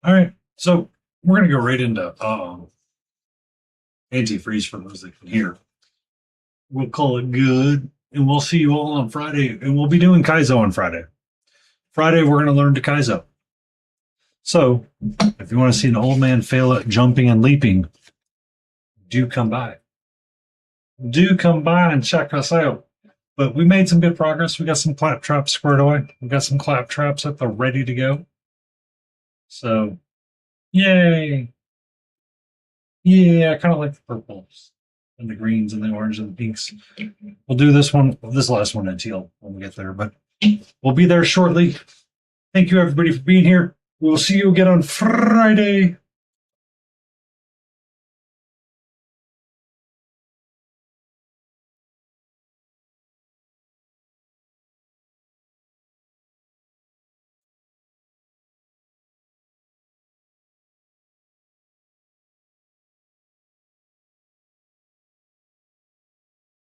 All right, so we're gonna go right into antifreeze for those that can hear. We'll call it good, and we'll see you all on Friday, and we'll be doing Kaizo on Friday. Friday, we're gonna learn to Kaizo. So, if you want to see an old man fail at jumping and leaping, do come by. Do come by and check us out. But we made some good progress. We got some clap traps squared away. We got some clap traps at the ready to go. So, yay! Yeah, I kind of like the purples and the greens and the orange and the pinks. We'll do this last one in teal when we get there, but we'll be there shortly. Thank you, everybody, for being here. We will see you again on Friday.